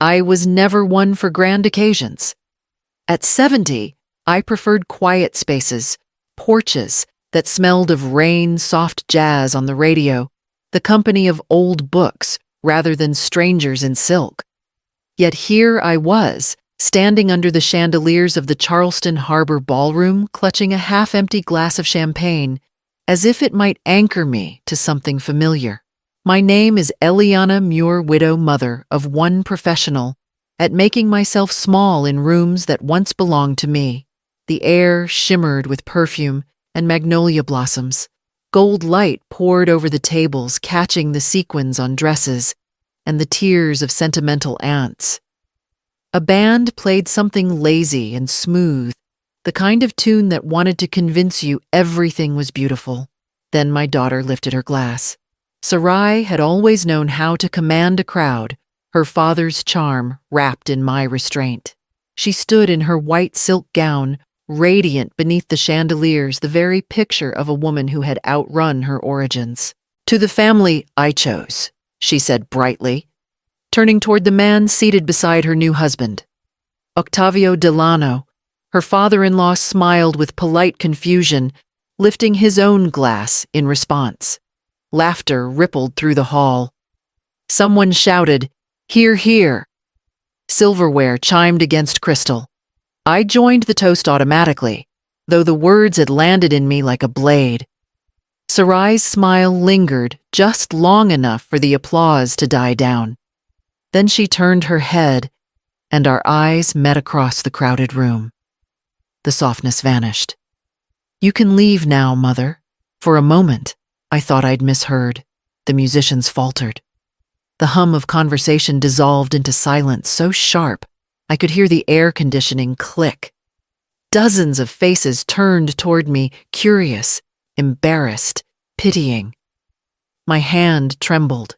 I was never one for grand occasions. At 70, I preferred quiet spaces, porches that smelled of rain, soft jazz on the radio, the company of old books rather than strangers in silk. Yet here I was, standing under the chandeliers of the Charleston Harbor Ballroom, clutching a half-empty glass of champagne, as if it might anchor me to something familiar. My name is Eliana Muir, widow mother of one professional, at making myself small in rooms that once belonged to me. The air shimmered with perfume and magnolia blossoms. Gold light poured over the tables, catching the sequins on dresses and the tears of sentimental aunts. A band played something lazy and smooth, the kind of tune that wanted to convince you everything was beautiful. Then my daughter lifted her glass. Sarai had always known how to command a crowd, her father's charm wrapped in my restraint. She stood in her white silk gown, radiant beneath the chandeliers, the very picture of a woman who had outrun her origins. "To the family I chose," she said brightly, turning toward the man seated beside her new husband. Octavio Delano. Her father-in-law smiled with polite confusion, lifting his own glass in response. Laughter rippled through the hall. Someone shouted, "Hear, hear." Silverware chimed against crystal. I joined the toast automatically, though the words had landed in me like a blade. Sarai's smile lingered just long enough for the applause to die down. Then she turned her head, and our eyes met across the crowded room. The softness vanished. "You can leave now, Mother." For a moment, I thought I'd misheard. The musicians faltered. The hum of conversation dissolved into silence so sharp I could hear the air conditioning click. Dozens of faces turned toward me, curious, embarrassed, pitying. My hand trembled.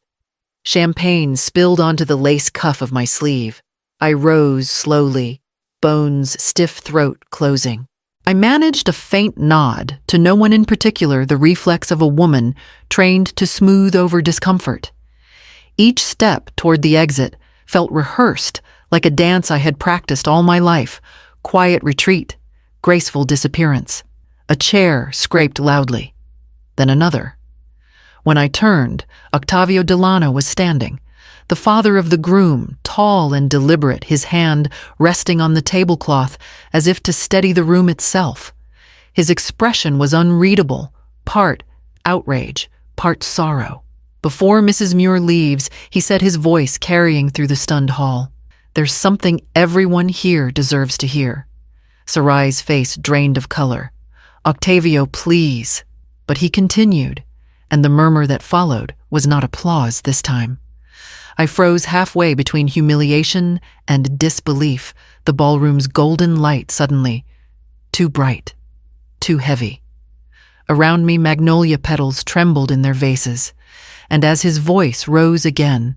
Champagne spilled onto the lace cuff of my sleeve. I rose slowly, bones stiff, throat closing. I managed a faint nod to no one in particular, the reflex of a woman trained to smooth over discomfort. Each step toward the exit felt rehearsed, like a dance I had practiced all my life. Quiet retreat, graceful disappearance. A chair scraped loudly. Then another. When I turned, Octavio Delano was standing, the father of the groom, tall and deliberate, his hand resting on the tablecloth as if to steady the room itself. His expression was unreadable, part outrage, part sorrow. Before Mrs. Muir leaves, he said, his voice carrying through the stunned hall, "There's something everyone here deserves to hear." Sarai's face drained of color. "Octavio, please." But he continued, and the murmur that followed was not applause this time. I froze halfway between humiliation and disbelief, the ballroom's golden light suddenly too bright, too heavy. Around me, magnolia petals trembled in their vases, and as his voice rose again,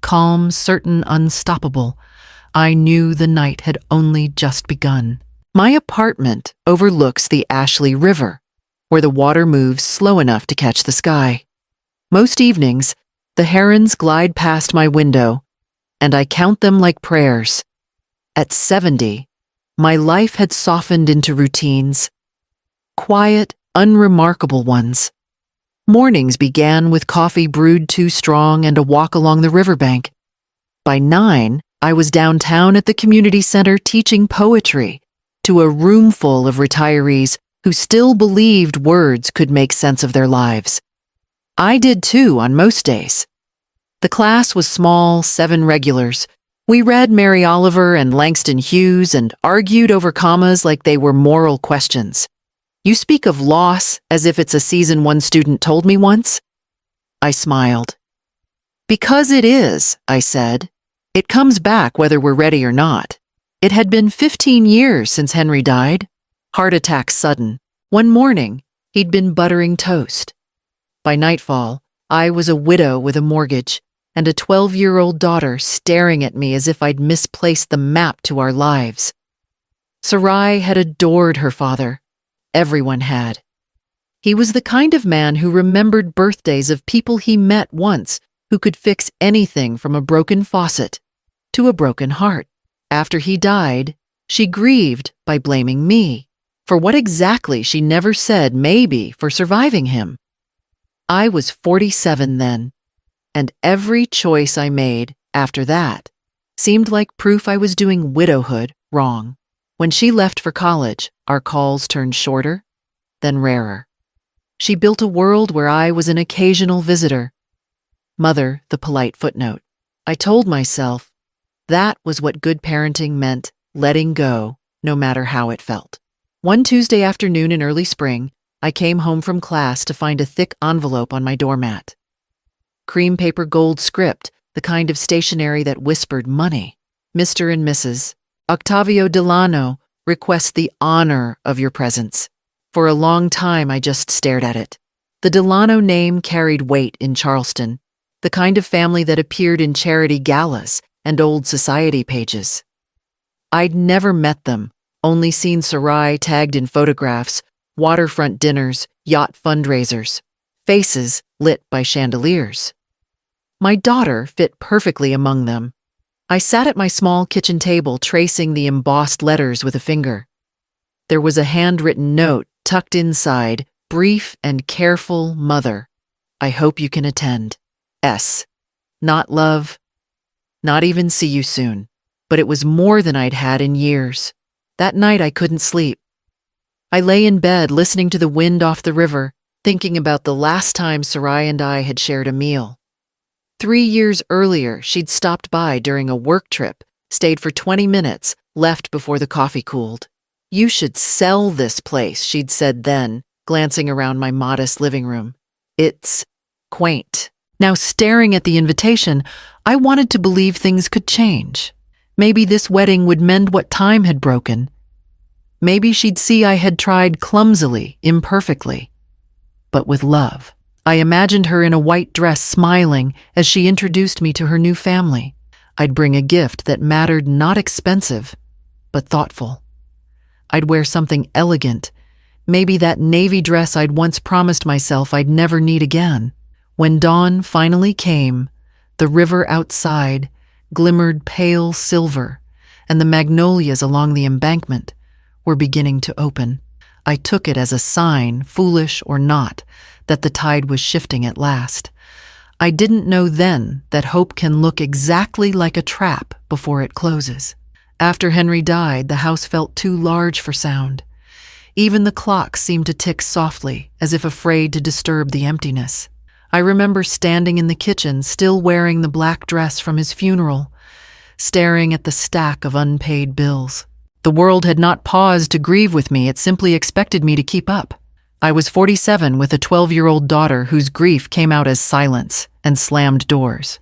calm, certain, unstoppable, I knew the night had only just begun. My apartment overlooks the Ashley River, where the water moves slow enough to catch the sky. Most evenings, the herons glide past my window, and I count them like prayers. At 70, my life had softened into routines, quiet, unremarkable ones. Mornings began with coffee brewed too strong and a walk along the riverbank. By 9, I was downtown at the community center teaching poetry to a room full of retirees who still believed words could make sense of their lives. I did too on most days. The class was small, 7 regulars. We read Mary Oliver and Langston Hughes and argued over commas like they were moral questions. "You speak of loss as if it's a season one student told me once." I smiled. "Because it is," I said. "It comes back whether we're ready or not." It had been 15 years since Henry died. Heart attack sudden. One morning, he'd been buttering toast. By nightfall, I was a widow with a mortgage and a 12-year-old daughter staring at me as if I'd misplaced the map to our lives. Sarai had adored her father. Everyone had. He was the kind of man who remembered birthdays of people he met once who could fix anything from a broken faucet to a broken heart. After he died, she grieved by blaming me. For what exactly she never said, maybe for surviving him. I was 47 then, and every choice I made after that seemed like proof I was doing widowhood wrong. When she left for college, our calls turned shorter, then rarer. She built a world where I was an occasional visitor. Mother, the polite footnote. I told myself that was what good parenting meant, letting go, no matter how it felt. One Tuesday afternoon in early spring, I came home from class to find a thick envelope on my doormat. Cream paper gold script, the kind of stationery that whispered money. Mr. and Mrs. Octavio Delano request the honor of your presence. For a long time, I just stared at it. The Delano name carried weight in Charleston, the kind of family that appeared in charity galas and old society pages. I'd never met them, only seen Sarai tagged in photographs, waterfront dinners, yacht fundraisers, faces lit by chandeliers. My daughter fit perfectly among them. I sat at my small kitchen table tracing the embossed letters with a finger. There was a handwritten note tucked inside, brief and careful, Mother. I hope you can attend. S. Not love, not even see you soon. But it was more than I'd had in years. That night I couldn't sleep. I lay in bed listening to the wind off the river, thinking about the last time Sarai and I had shared a meal. 3 years earlier, she'd stopped by during a work trip, stayed for 20 minutes, left before the coffee cooled. You should sell this place, she'd said then, glancing around my modest living room. It's quaint. Now, staring at the invitation, I wanted to believe things could change. Maybe this wedding would mend what time had broken. Maybe she'd see I had tried clumsily, imperfectly, but with love. I imagined her in a white dress smiling as she introduced me to her new family. I'd bring a gift that mattered, not expensive, but thoughtful. I'd wear something elegant, maybe that navy dress I'd once promised myself I'd never need again. When dawn finally came, the river outside glimmered pale silver, and the magnolias along the embankment were beginning to open. I took it as a sign, foolish or not, that the tide was shifting at last. I didn't know then that hope can look exactly like a trap before it closes. After Henry died, the house felt too large for sound. Even the clock seemed to tick softly, as if afraid to disturb the emptiness. I remember standing in the kitchen, still wearing the black dress from his funeral, staring at the stack of unpaid bills. The world had not paused to grieve with me, it simply expected me to keep up. I was 47 with a 12-year-old daughter whose grief came out as silence and slammed doors.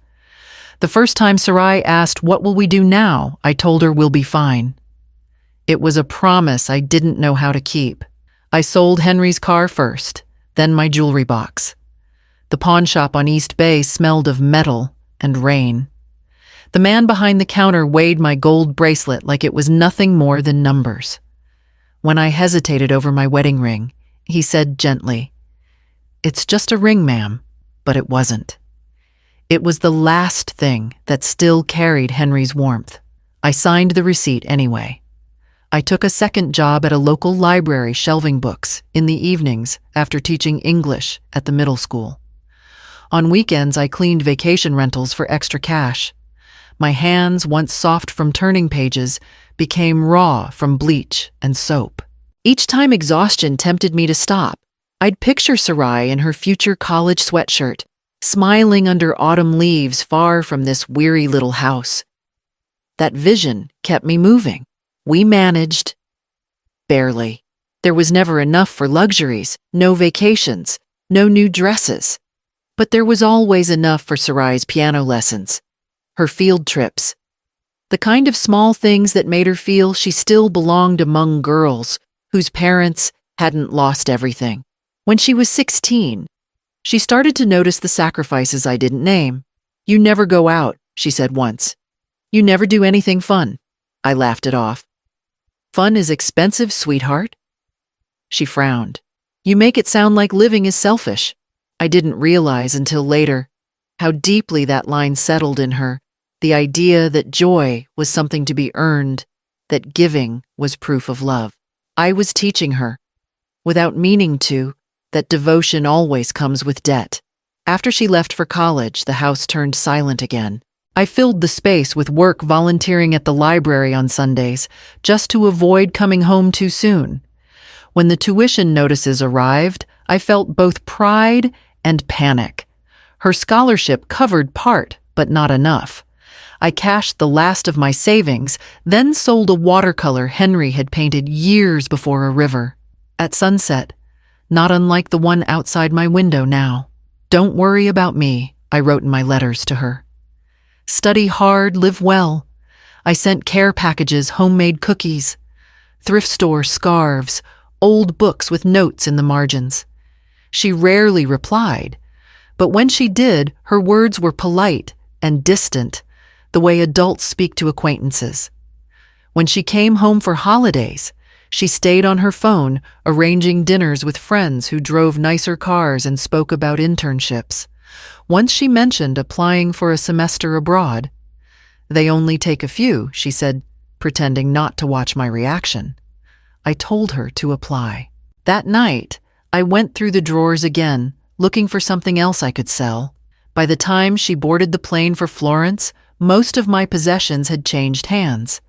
The first time Sarai asked, "What will we do now?" I told her, "We'll be fine." It was a promise I didn't know how to keep. I sold Henry's car first, then my jewelry box. The pawn shop on East Bay smelled of metal and rain. The man behind the counter weighed my gold bracelet like it was nothing more than numbers. When I hesitated over my wedding ring, he said gently, "It's just a ring, ma'am," but it wasn't. It was the last thing that still carried Henry's warmth. I signed the receipt anyway. I took a second job at a local library shelving books in the evenings after teaching English at the middle school. On weekends, I cleaned vacation rentals for extra cash. My hands, once soft from turning pages, became raw from bleach and soap. Each time exhaustion tempted me to stop, I'd picture Sarai in her future college sweatshirt, smiling under autumn leaves far from this weary little house. That vision kept me moving. We managed, barely. There was never enough for luxuries, no vacations, no new dresses. But there was always enough for Sarai's piano lessons, her field trips, the kind of small things that made her feel she still belonged among girls whose parents hadn't lost everything. When she was 16, she started to notice the sacrifices I didn't name. "You never go out," she said once. "You never do anything fun." I laughed it off. "Fun is expensive, sweetheart." She frowned. "You make it sound like living is selfish." I didn't realize until later how deeply that line settled in her, The idea that joy was something to be earned, that giving was proof of love. I was teaching her, without meaning to, that devotion always comes with debt. After she left for college, the house turned silent again. I filled the space with work volunteering at the library on Sundays, just to avoid coming home too soon. When the tuition notices arrived, I felt both pride and panic. Her scholarship covered part, but not enough. I cashed the last of my savings, then sold a watercolor Henry had painted years before a river. At sunset, not unlike the one outside my window now. "Don't worry about me," I wrote in my letters to her. "Study hard, live well." I sent care packages, homemade cookies, thrift store scarves, old books with notes in the margins. She rarely replied, but when she did, her words were polite and distant, the way adults speak to acquaintances. When she came home for holidays, she stayed on her phone, arranging dinners with friends who drove nicer cars and spoke about internships. Once she mentioned applying for a semester abroad. "They only take a few," she said, pretending not to watch my reaction. I told her to apply. That night, I went through the drawers again, looking for something else I could sell. By the time she boarded the plane for Florence, most of my possessions had changed hands.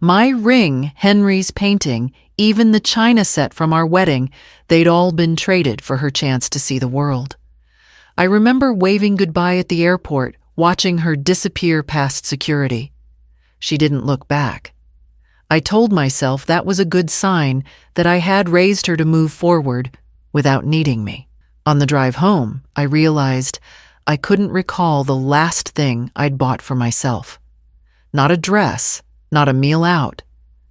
My ring, Henry's painting, even the china set from our wedding, they'd all been traded for her chance to see the world. I remember waving goodbye at the airport, watching her disappear past security. She didn't look back. I told myself that was a good sign, that I had raised her to move forward without needing me. On the drive home, I realized I couldn't recall the last thing I'd bought for myself. Not a dress, not a meal out,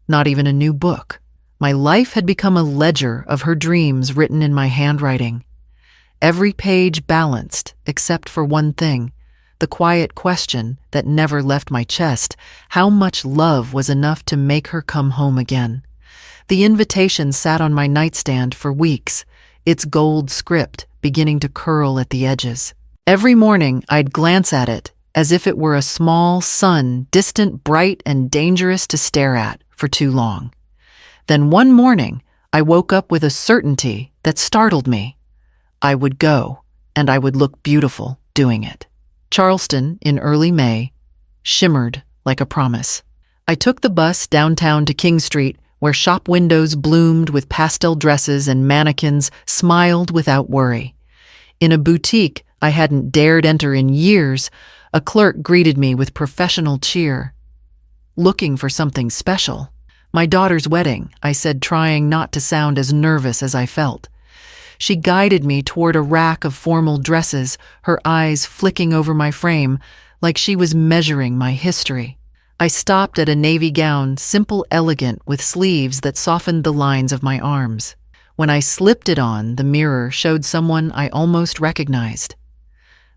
not even a new book. My life had become a ledger of her dreams written in my handwriting. Every page balanced, except for one thing, the quiet question that never left my chest: how much love was enough to make her come home again? The invitation sat on my nightstand for weeks, its gold script beginning to curl at the edges. Every morning I'd glance at it, as if it were a small sun, distant, bright, and dangerous to stare at for too long. Then one morning, I woke up with a certainty that startled me. I would go, and I would look beautiful doing it. Charleston, in early May, shimmered like a promise. I took the bus downtown to King Street, where shop windows bloomed with pastel dresses and mannequins smiled without worry. In a boutique I hadn't dared enter in years, a clerk greeted me with professional cheer. "Looking for something special?" "My daughter's wedding," I said, trying not to sound as nervous as I felt. She guided me toward a rack of formal dresses, her eyes flicking over my frame, like she was measuring my history. I stopped at a navy gown, simple, elegant, with sleeves that softened the lines of my arms. When I slipped it on, the mirror showed someone I almost recognized.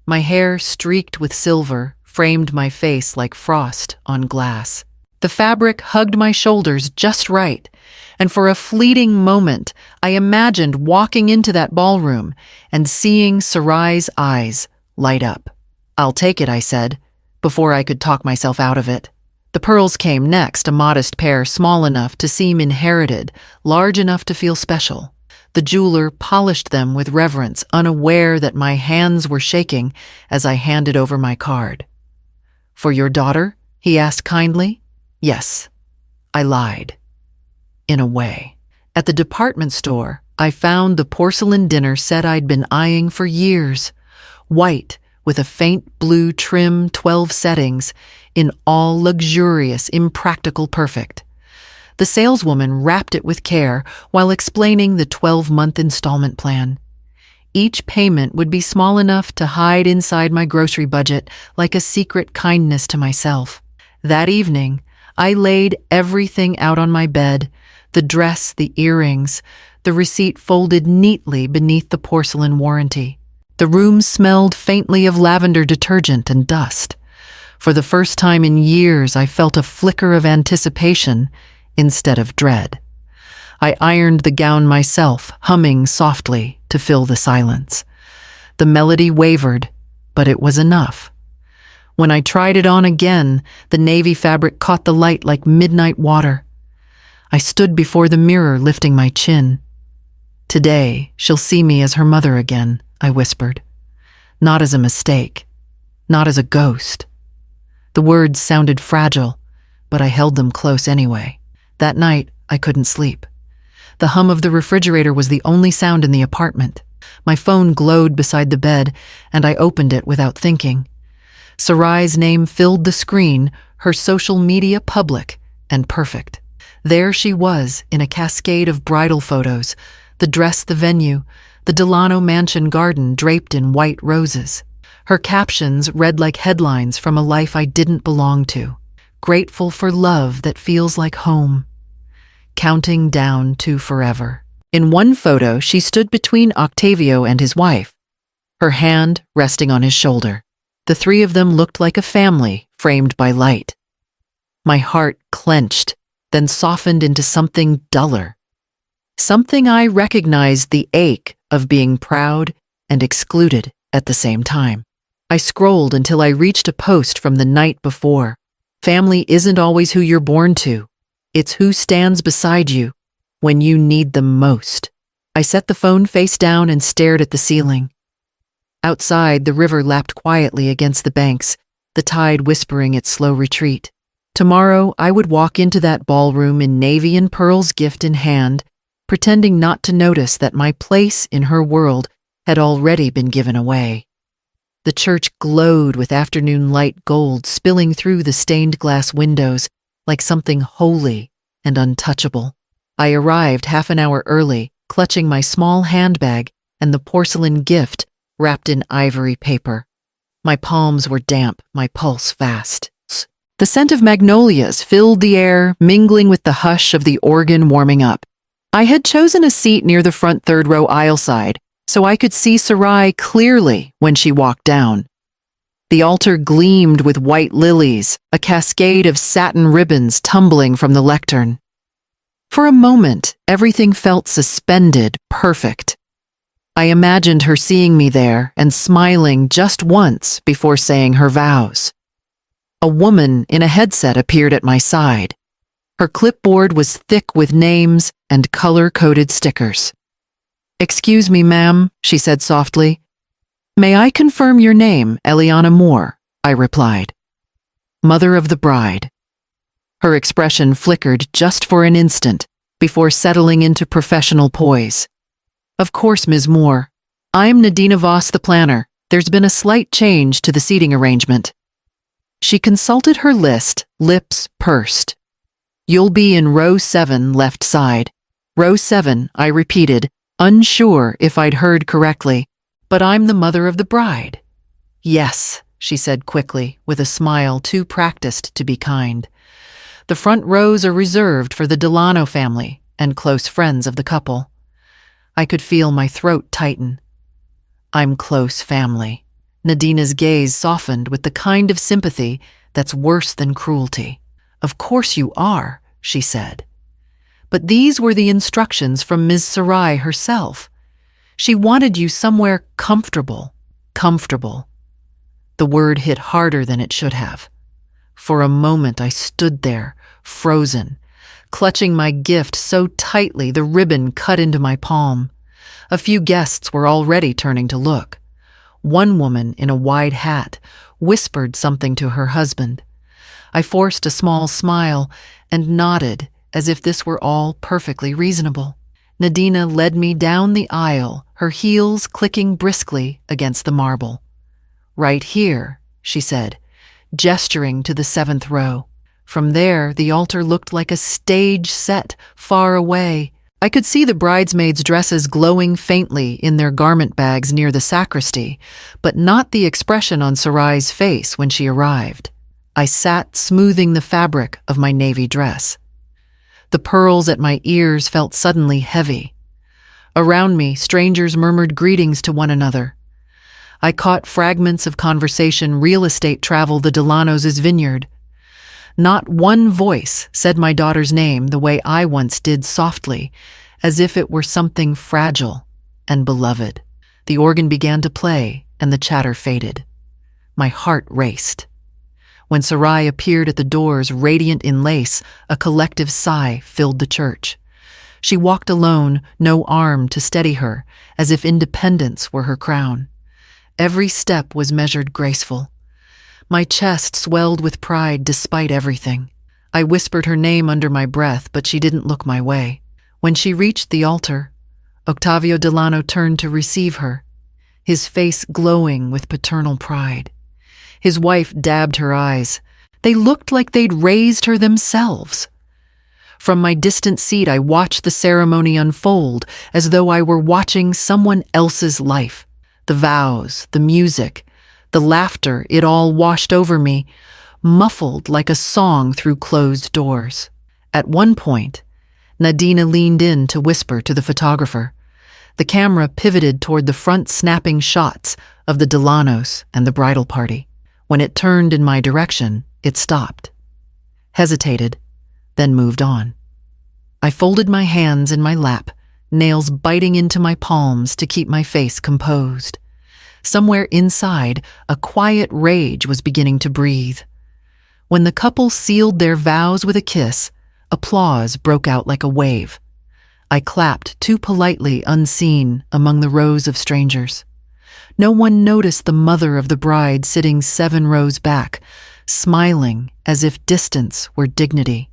My hair, streaked with silver, framed my face like frost on glass. The fabric hugged my shoulders just right, and for a fleeting moment, I imagined walking into that ballroom and seeing Sarai's eyes light up. "I'll take it," I said, before I could talk myself out of it. The pearls came next, a modest pair, small enough to seem inherited, large enough to feel special. The jeweler polished them with reverence, unaware that my hands were shaking as I handed over my card. "For your daughter?" he asked kindly. "Yes," I lied. In a way. At the department store, I found the porcelain dinner set I'd been eyeing for years. White, with a faint blue trim, 12 settings, in all luxurious, impractical perfect. The saleswoman wrapped it with care while explaining the 12-month installment plan. Each payment would be small enough to hide inside my grocery budget, like a secret kindness to myself. That evening, I laid everything out on my bed, the dress, the earrings, the receipt folded neatly beneath the porcelain warranty. The room smelled faintly of lavender detergent and dust. For the first time in years, I felt a flicker of anticipation instead of dread. I ironed the gown myself, humming softly to fill the silence. The melody wavered, but it was enough. When I tried it on again, the navy fabric caught the light like midnight water. I stood before the mirror, lifting my chin. Today, she'll see me as her mother again, I whispered. Not as a mistake. Not as a ghost. The words sounded fragile, but I held them close anyway. That night, I couldn't sleep. The hum of the refrigerator was the only sound in the apartment. My phone glowed beside the bed, and I opened it without thinking. Sarai's name filled the screen, her social media public and perfect. There she was, in a cascade of bridal photos, the dress, the venue, the Delano mansion garden draped in white roses. Her captions read like headlines from a life I didn't belong to. Grateful for love that feels like home. Counting down to forever. In one photo, she stood between Octavio and his wife, her hand resting on his shoulder. The three of them looked like a family, framed by light. My heart clenched, then softened into something duller. Something I recognized, the ache of being proud and excluded at the same time. I scrolled until I reached a post from the night before. Family isn't always who you're born to. It's who stands beside you when you need them most. I set the phone face down and stared at the ceiling. Outside, the river lapped quietly against the banks, the tide whispering its slow retreat. Tomorrow, I would walk into that ballroom in navy and pearls, gift in hand, pretending not to notice that my place in her world had already been given away. The church glowed with afternoon light gold spilling through the stained glass windows like something holy and untouchable. I arrived half an hour early, clutching my small handbag and the porcelain gift wrapped in ivory paper. My palms were damp, my pulse fast. The scent of magnolias filled the air, mingling with the hush of the organ warming up. I had chosen a seat near the front third row aisle side, so I could see Sarai clearly when she walked down. The altar gleamed with white lilies, a cascade of satin ribbons tumbling from the lectern. For a moment, everything felt suspended, perfect. I imagined her seeing me there and smiling just once before saying her vows. A woman in a headset appeared at my side. Her clipboard was thick with names and color-coded stickers. "Excuse me, ma'am," she said softly. "May I confirm your name, Eliana Moore?" I replied. Mother of the bride. Her expression flickered just for an instant before settling into professional poise. "Of course, Ms. Moore. I'm Nadina Voss, the planner. There's been a slight change to the seating arrangement." She consulted her list, lips pursed. "You'll be in row 7, left side." "Row 7, I repeated, unsure if I'd heard correctly. "But I'm the mother of the bride." "Yes," she said quickly, with a smile too practiced to be kind. "The front rows are reserved for the Delano family and close friends of the couple." I could feel my throat tighten. I'm close family. Nadina's gaze softened with the kind of sympathy that's worse than cruelty. "Of course you are," she said. But these were the instructions from Ms. Sarai herself. She wanted you somewhere comfortable. Comfortable. The word hit harder than it should have. For a moment I stood there, frozen, clutching my gift so tightly the ribbon cut into my palm. A few guests were already turning to look. One woman in a wide hat whispered something to her husband. I forced a small smile and nodded as if this were all perfectly reasonable. Nadina led me down the aisle, her heels clicking briskly against the marble. "Right here," she said, gesturing to the 7th row. From there, the altar looked like a stage set far away. I could see the bridesmaids' dresses glowing faintly in their garment bags near the sacristy, but not the expression on Sarai's face when she arrived. I sat smoothing the fabric of my navy dress. The pearls at my ears felt suddenly heavy. Around me, strangers murmured greetings to one another. I caught fragments of conversation, real estate travel, the Delano's vineyard. Not one voice said my daughter's name the way I once did, softly, as if it were something fragile and beloved. The organ began to play, and the chatter faded. My heart raced. When Sarai appeared at the doors, radiant in lace, a collective sigh filled the church. She walked alone, no arm to steady her, as if independence were her crown. Every step was measured graceful. My chest swelled with pride despite everything. I whispered her name under my breath, but she didn't look my way. When she reached the altar, Octavio Delano turned to receive her, his face glowing with paternal pride. His wife dabbed her eyes. They looked like they'd raised her themselves. From my distant seat, I watched the ceremony unfold as though I were watching someone else's life. The vows, the music, the laughter, it all washed over me, muffled like a song through closed doors. At one point, Nadina leaned in to whisper to the photographer. The camera pivoted toward the front, snapping shots of the Delanos and the bridal party. When it turned in my direction, it stopped, hesitated, then moved on. I folded my hands in my lap, nails biting into my palms to keep my face composed. Somewhere inside, a quiet rage was beginning to breathe. When the couple sealed their vows with a kiss, applause broke out like a wave. I clapped too politely, unseen, among the rows of strangers. No one noticed the mother of the bride sitting 7 rows back, smiling as if distance were dignity.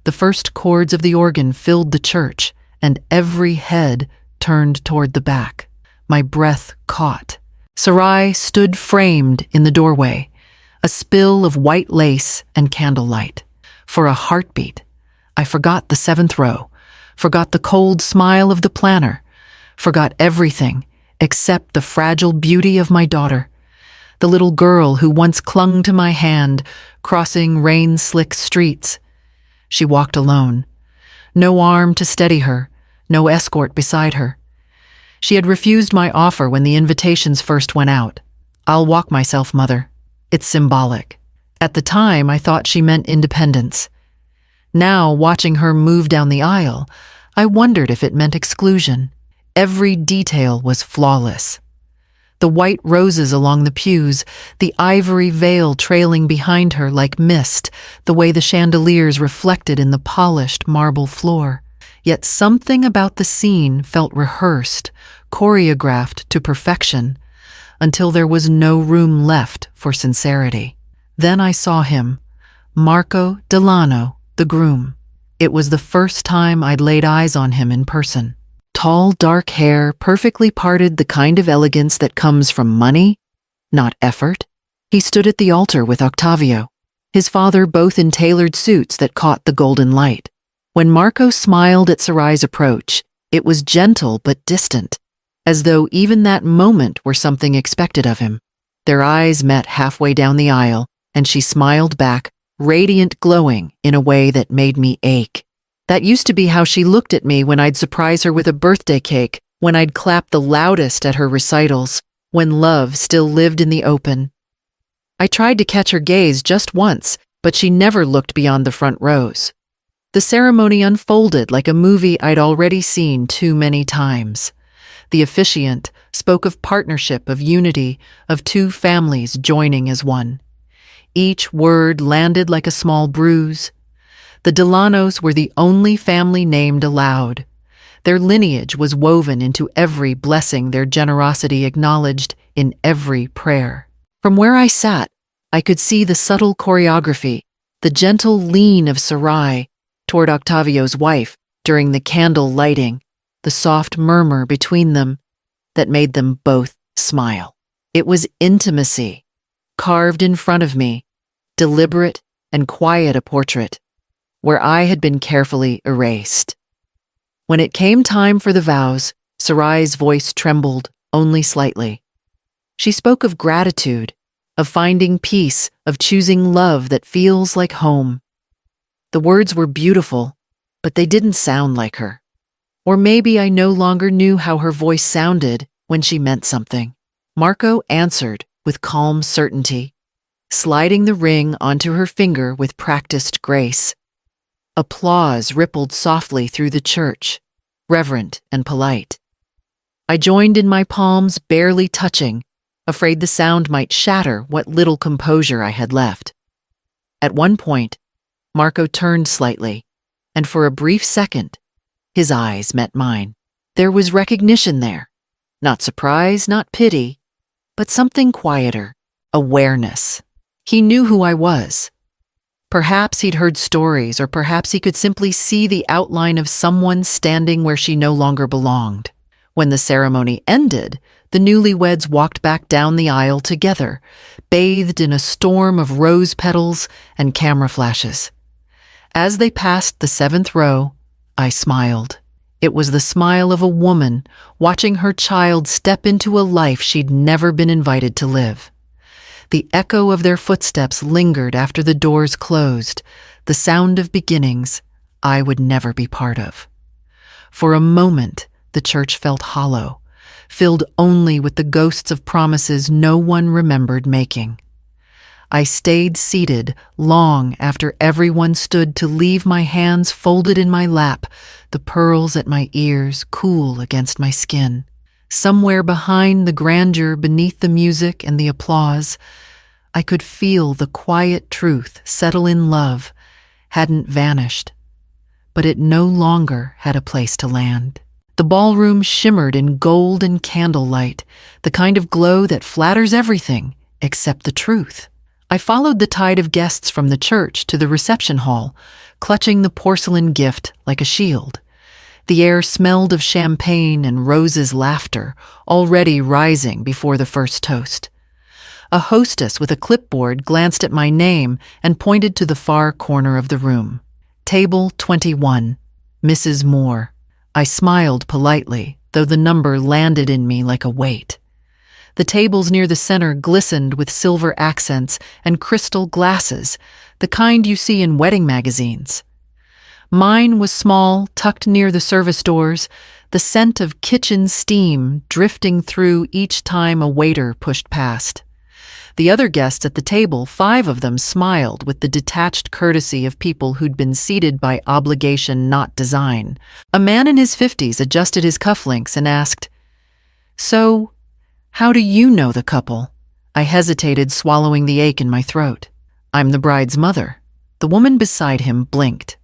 The first chords of the organ filled the church, and every head turned toward the back. My breath caught. Sarai stood framed in the doorway, a spill of white lace and candlelight. For a heartbeat, I forgot the 7th row, forgot the cold smile of the planner, forgot everything except the fragile beauty of my daughter, the little girl who once clung to my hand, crossing rain-slick streets. She walked alone. No arm to steady her, no escort beside her. She had refused my offer when the invitations first went out. "I'll walk myself, Mother. It's symbolic." At the time, I thought she meant independence. Now, watching her move down the aisle, I wondered if it meant exclusion. Every detail was flawless. The white roses along the pews, the ivory veil trailing behind her like mist, the way the chandeliers reflected in the polished marble floor. Yet something about the scene felt rehearsed, choreographed to perfection, until there was no room left for sincerity. Then I saw him, Marco Delano, the groom. It was the first time I'd laid eyes on him in person. Tall, dark hair, perfectly parted, the kind of elegance that comes from money, not effort. He stood at the altar with Octavio, his father both in tailored suits that caught the golden light. When Marco smiled at Sarai's approach, it was gentle but distant, as though even that moment were something expected of him. Their eyes met halfway down the aisle, and she smiled back, radiant, glowing in a way that made me ache. That used to be how she looked at me when I'd surprise her with a birthday cake, when I'd clap the loudest at her recitals, when love still lived in the open. I tried to catch her gaze just once, but she never looked beyond the front rows. The ceremony unfolded like a movie I'd already seen too many times. The officiant spoke of partnership, of unity, of 2 families joining as one. Each word landed like a small bruise. The Delanos were the only family named aloud. Their lineage was woven into every blessing, their generosity acknowledged in every prayer. From where I sat, I could see the subtle choreography, the gentle lean of Sarai toward Octavio's wife during the candle lighting, the soft murmur between them that made them both smile. It was intimacy, carved in front of me, deliberate and quiet, a portrait where I had been carefully erased. When it came time for the vows, Sarai's voice trembled only slightly. She spoke of gratitude, of finding peace, of choosing love that feels like home. The words were beautiful, but they didn't sound like her. Or maybe I no longer knew how her voice sounded when she meant something. Marco answered with calm certainty, sliding the ring onto her finger with practiced grace. Applause rippled softly through the church, reverent and polite. I joined in, my palms barely touching, afraid the sound might shatter what little composure I had left. At one point, Marco turned slightly, and for a brief second, his eyes met mine. There was recognition there. Not surprise, not pity, but something quieter, awareness. He knew who I was. Perhaps he'd heard stories, or perhaps he could simply see the outline of someone standing where she no longer belonged. When the ceremony ended, the newlyweds walked back down the aisle together, bathed in a storm of rose petals and camera flashes. As they passed the 7th row, I smiled. It was the smile of a woman watching her child step into a life she'd never been invited to live. The echo of their footsteps lingered after the doors closed, the sound of beginnings I would never be part of. For a moment, the church felt hollow, filled only with the ghosts of promises no one remembered making. I stayed seated long after everyone stood to leave my hands folded in my lap, the pearls at my ears cool against my skin. Somewhere behind the grandeur, beneath the music and the applause, I could feel the quiet truth settle in. Love hadn't vanished, but it no longer had a place to land. The ballroom shimmered in gold and candlelight, the kind of glow that flatters everything except the truth. I followed the tide of guests from the church to the reception hall, clutching the porcelain gift like a shield. The air smelled of champagne and Rose's laughter, already rising before the first toast. A hostess with a clipboard glanced at my name and pointed to the far corner of the room. Table 21, Mrs. Moore. I smiled politely, though the number landed in me like a weight. The tables near the center glistened with silver accents and crystal glasses, the kind you see in wedding magazines. Mine was small, tucked near the service doors, the scent of kitchen steam drifting through each time a waiter pushed past. The other guests at the table, 5 of them, smiled with the detached courtesy of people who'd been seated by obligation, not design. A man in his 50s adjusted his cufflinks and asked, "So, how do you know the couple?" I hesitated, swallowing the ache in my throat. "I'm the bride's mother." The woman beside him blinked.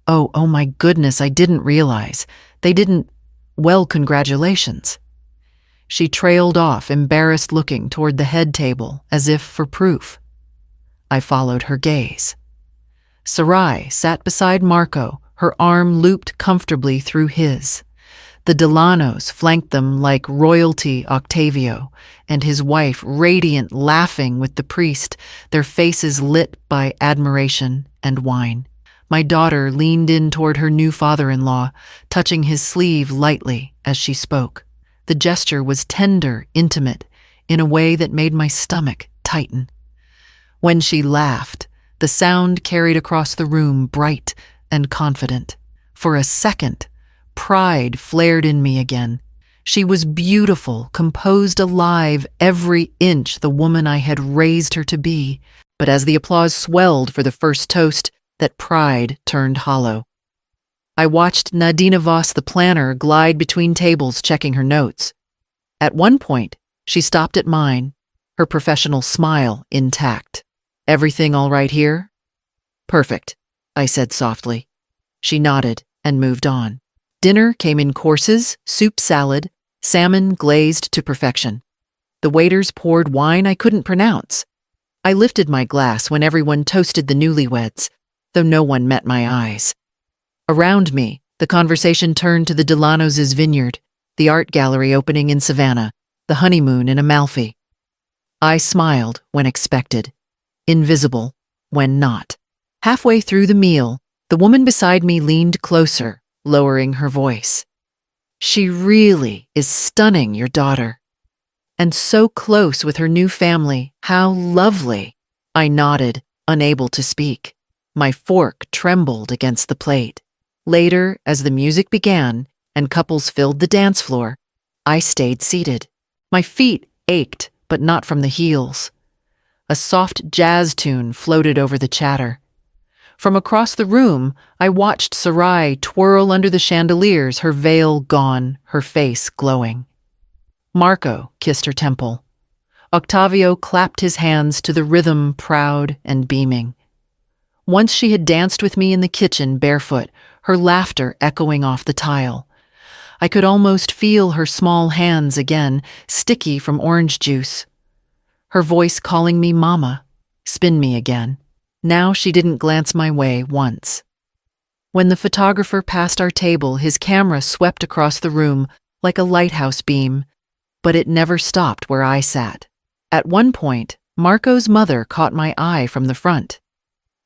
Oh my goodness, I didn't realize. They didn't. Well, congratulations." She trailed off, embarrassed, looking toward the head table, as if for proof. I followed her gaze. Sarai sat beside Marco, her arm looped comfortably through his. The Delanos flanked them like royalty. Octavio and his wife, radiant, laughing with the priest, their faces lit by admiration and wine. My daughter leaned in toward her new father-in-law, touching his sleeve lightly as she spoke. The gesture was tender, intimate, in a way that made my stomach tighten. When she laughed, the sound carried across the room, bright and confident. For a second, pride flared in me again. She was beautiful, composed, alive, every inch the woman I had raised her to be. But as the applause swelled for the first toast, that pride turned hollow. I watched Nadina Voss, the planner, glide between tables, checking her notes. At one point, she stopped at mine, her professional smile intact. "Everything all right here?" "Perfect," I said softly. She nodded and moved on. Dinner came in courses, soup, salad, salmon glazed to perfection. The waiters poured wine I couldn't pronounce. I lifted my glass when everyone toasted the newlyweds, though no one met my eyes. Around me, the conversation turned to the Delanos' vineyard, the art gallery opening in Savannah, the honeymoon in Amalfi. I smiled when expected, invisible when not. Halfway through the meal, the woman beside me leaned closer, lowering her voice. "She really is stunning, your daughter. And so close with her new family. How lovely." I nodded, unable to speak. My fork trembled against the plate. Later, as the music began and couples filled the dance floor, I stayed seated. My feet ached, but not from the heels. A soft jazz tune floated over the chatter. From across the room, I watched Sarai twirl under the chandeliers, her veil gone, her face glowing. Marco kissed her temple. Octavio clapped his hands to the rhythm, proud and beaming. Once she had danced with me in the kitchen barefoot, her laughter echoing off the tile. I could almost feel her small hands again, sticky from orange juice. Her voice calling me mama, spin me again. Now she didn't glance my way once. When the photographer passed our table, his camera swept across the room like a lighthouse beam, but it never stopped where I sat. At one point, Marco's mother caught my eye from the front.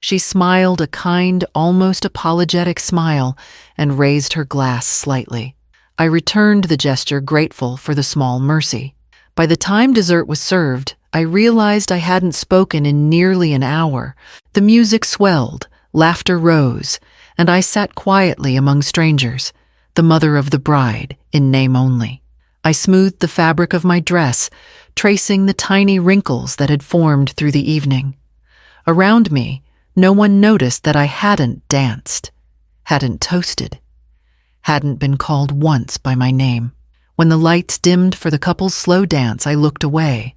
She smiled a kind, almost apologetic smile and raised her glass slightly. I returned the gesture, grateful for the small mercy. By the time dessert was served, I realized I hadn't spoken in nearly an hour. The music swelled, laughter rose, and I sat quietly among strangers, the mother of the bride, in name only. I smoothed the fabric of my dress, tracing the tiny wrinkles that had formed through the evening. Around me, no one noticed that I hadn't danced, hadn't toasted, hadn't been called once by my name. When the lights dimmed for the couple's slow dance, I looked away,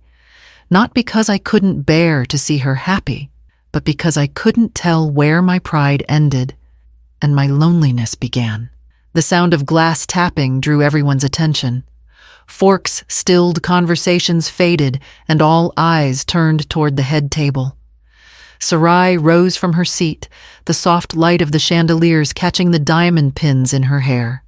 not because I couldn't bear to see her happy, but because I couldn't tell where my pride ended and my loneliness began. The sound of glass tapping drew everyone's attention. Forks stilled, conversations faded, and all eyes turned toward the head table. Sarai rose from her seat, the soft light of the chandeliers catching the diamond pins in her hair.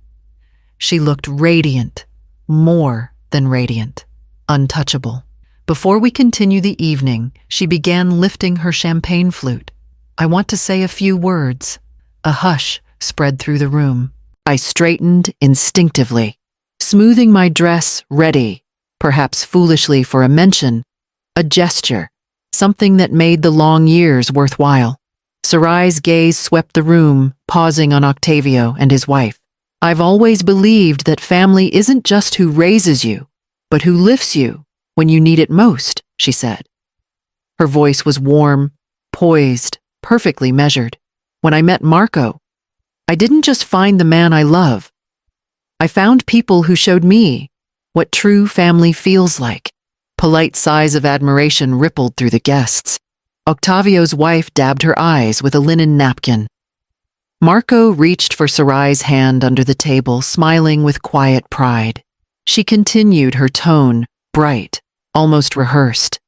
She looked radiant, more than radiant, untouchable. Before we continue the evening, she began lifting her champagne flute. I want to say a few words. A hush spread through the room. I straightened instinctively, smoothing my dress, ready, perhaps foolishly for a mention, a gesture, something that made the long years worthwhile. Sarai's gaze swept the room, pausing on Octavio and his wife. I've always believed that family isn't just who raises you, but who lifts you when you need it most, she said. Her voice was warm, poised, perfectly measured. When I met Marco, I didn't just find the man I love. I found people who showed me what true family feels like. Polite sighs of admiration rippled through the guests. Octavio's wife dabbed her eyes with a linen napkin. Marco reached for Sarai's hand under the table, smiling with quiet pride. She continued, her tone bright, almost rehearsed.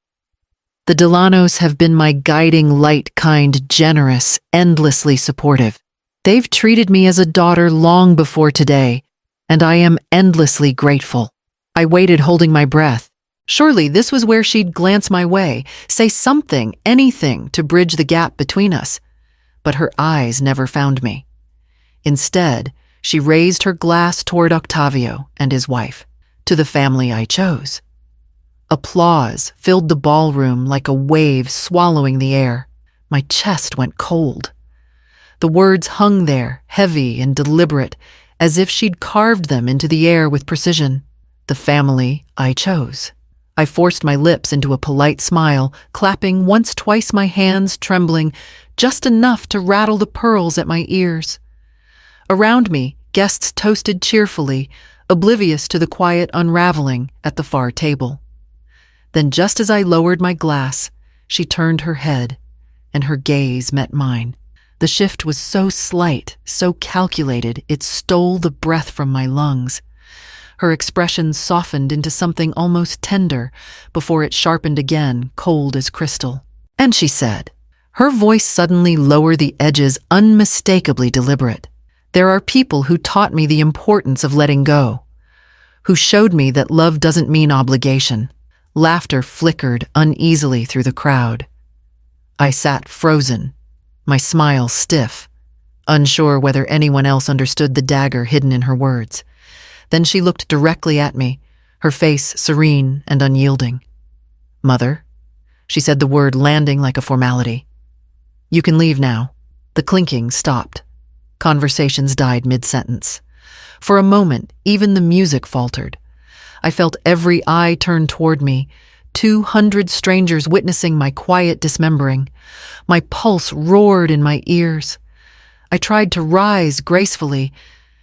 The Delanos have been my guiding light, kind, generous, endlessly supportive. They've treated me as a daughter long before today, and I am endlessly grateful. I waited, holding my breath. Surely this was where she'd glance my way, say something, anything, to bridge the gap between us. But her eyes never found me. Instead, she raised her glass toward Octavio and his wife, to the family I chose. Applause filled the ballroom like a wave swallowing the air. My chest went cold. The words hung there, heavy and deliberate, as if she'd carved them into the air with precision. The family I chose. I forced my lips into a polite smile, clapping once, twice, my hands trembling, just enough to rattle the pearls at my ears. Around me, guests toasted cheerfully, oblivious to the quiet unraveling at the far table. Then, just as I lowered my glass, she turned her head, and her gaze met mine. The shift was so slight, so calculated, it stole the breath from my lungs. Her expression softened into something almost tender before it sharpened again, cold as crystal. And she said, her voice suddenly lower, the edges unmistakably deliberate. There are people who taught me the importance of letting go, who showed me that love doesn't mean obligation. Laughter flickered uneasily through the crowd. I sat frozen, my smile stiff, unsure whether anyone else understood the dagger hidden in her words. Then she looked directly at me, her face serene and unyielding. Mother, she said, the word landing like a formality. You can leave now. The clinking stopped. Conversations died mid-sentence. For a moment, even the music faltered. I felt every eye turn toward me, 200 strangers witnessing my quiet dismembering. My pulse roared in my ears. I tried to rise gracefully,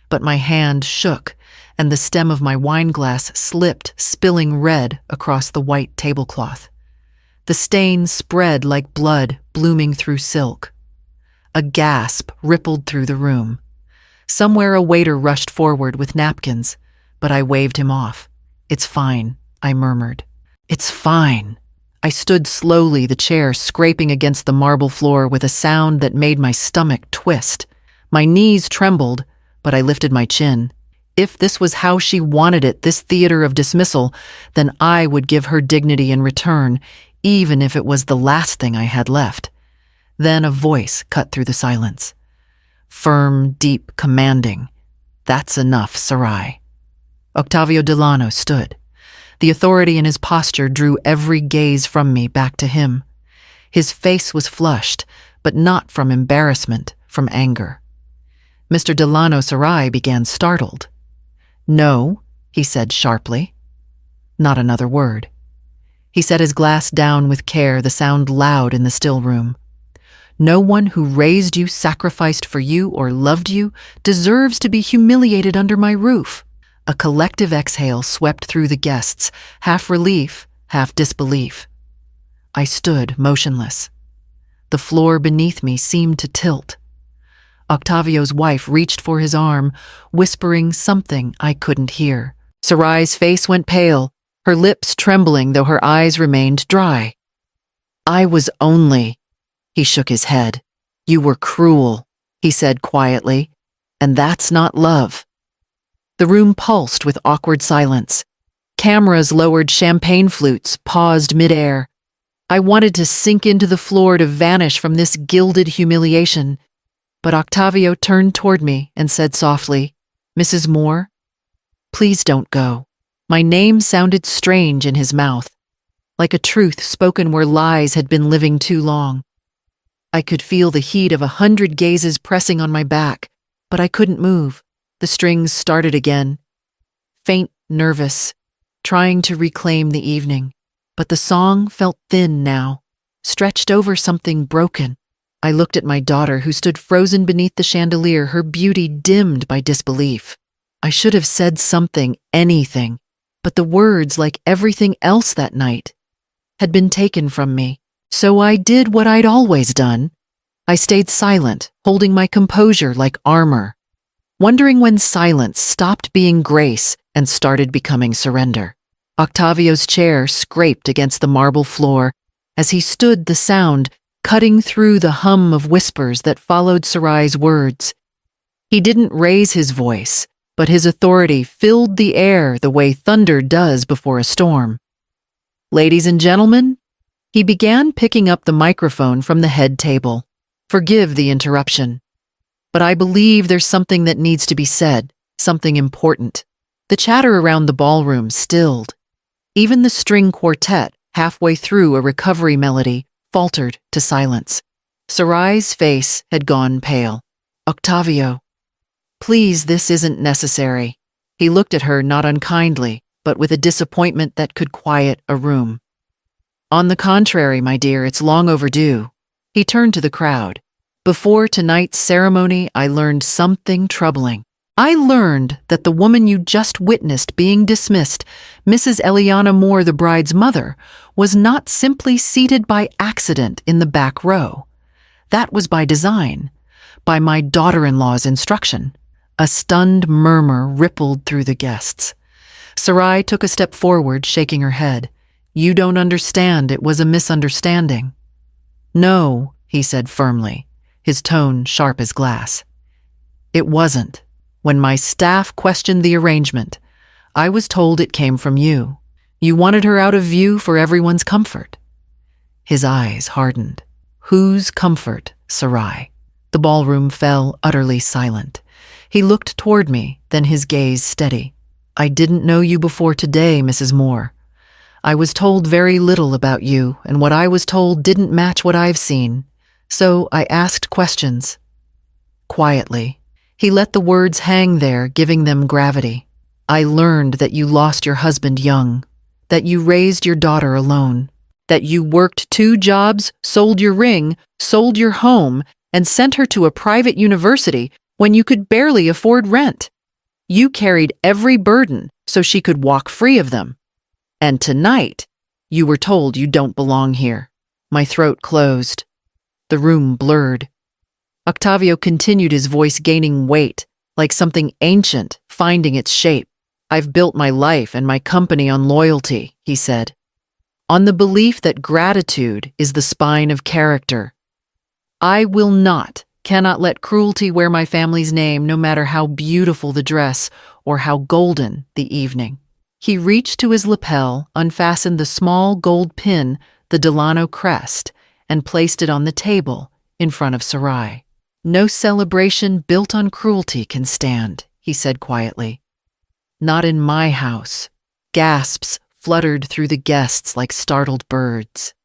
but my hand shook, and the stem of my wineglass slipped, spilling red across the white tablecloth. The stain spread like blood blooming through silk. A gasp rippled through the room. Somewhere a waiter rushed forward with napkins, but I waved him off. "It's fine," I murmured. "It's fine." I stood slowly, the chair scraping against the marble floor with a sound that made my stomach twist. My knees trembled, but I lifted my chin. If this was how she wanted it, this theater of dismissal, then I would give her dignity in return, even if it was the last thing I had left. Then a voice cut through the silence. Firm, deep, commanding. "That's enough, Sarai." Octavio Delano stood. The authority in his posture drew every gaze from me back to him. His face was flushed, but not from embarrassment, from anger. Mr. Delano Sarai began startled. "No," he said sharply. Not another word. He set his glass down with care, the sound loud in the still room. "No one who raised you, sacrificed for you, or loved you deserves to be humiliated under my roof." A collective exhale swept through the guests, half relief, half disbelief. I stood motionless. The floor beneath me seemed to tilt. Octavio's wife reached for his arm, whispering something I couldn't hear. Sarai's face went pale, her lips trembling though her eyes remained dry. "I was only—" He shook his head. "You were cruel," he said quietly, "and that's not love." The room pulsed with awkward silence. Cameras lowered champagne flutes, paused midair. I wanted to sink into the floor to vanish from this gilded humiliation. But Octavio turned toward me and said softly, "Mrs. Moore, please don't go." My name sounded strange in his mouth, like a truth spoken where lies had been living too long. I could feel the heat of 100 gazes pressing on my back, but I couldn't move. The strings started again, faint, nervous, trying to reclaim the evening. But the song felt thin now, stretched over something broken. I looked at my daughter, who stood frozen beneath the chandelier, her beauty dimmed by disbelief. I should have said something, anything, but the words, like everything else that night, had been taken from me. So I did what I'd always done. I stayed silent, holding my composure like armor, wondering when silence stopped being grace and started becoming surrender. Octavio's chair scraped against the marble floor as he stood, the sound cutting through the hum of whispers that followed Sarai's words. He didn't raise his voice, but his authority filled the air the way thunder does before a storm. "Ladies and gentlemen," he began, picking up the microphone from the head table. "Forgive the interruption, but I believe there's something that needs to be said, something important." The chatter around the ballroom stilled. Even the string quartet, halfway through a recovery melody, faltered to silence. Sarai's face had gone pale. "Octavio, please, this isn't necessary." He looked at her not unkindly, but with a disappointment that could quiet a room. "On the contrary, my dear, it's long overdue." He turned to the crowd. "Before tonight's ceremony, I learned something troubling. I learned that the woman you just witnessed being dismissed, Mrs. Eliana Moore, the bride's mother, was not simply seated by accident in the back row. That was by design, by my daughter-in-law's instruction." A stunned murmur rippled through the guests. Sarai took a step forward, shaking her head. "You don't understand. It was a misunderstanding." "No," he said firmly, his tone sharp as glass. "It wasn't. When my staff questioned the arrangement, I was told it came from you. You wanted her out of view for everyone's comfort." His eyes hardened. "Whose comfort, Sarai?" The ballroom fell utterly silent. He looked toward me, then his gaze steady. "I didn't know you before today, Mrs. Moore. I was told very little about you, and what I was told didn't match what I've seen. So I asked questions." Quietly, he let the words hang there, giving them gravity. "I learned that you lost your husband young, that you raised your daughter alone, that you worked 2 jobs, sold your ring, sold your home, and sent her to a private university when you could barely afford rent. You carried every burden so she could walk free of them. And tonight, you were told you don't belong here." My throat closed. The room blurred. Octavio continued, his voice gaining weight, like something ancient finding its shape. "I've built my life and my company on loyalty," he said, "on the belief that gratitude is the spine of character. I cannot let cruelty wear my family's name, no matter how beautiful the dress or how golden the evening." He reached to his lapel, unfastened the small gold pin, the Delano crest, and placed it on the table in front of Sarai. "No celebration built on cruelty can stand," he said quietly. "Not in my house." Gasps fluttered through the guests like startled birds.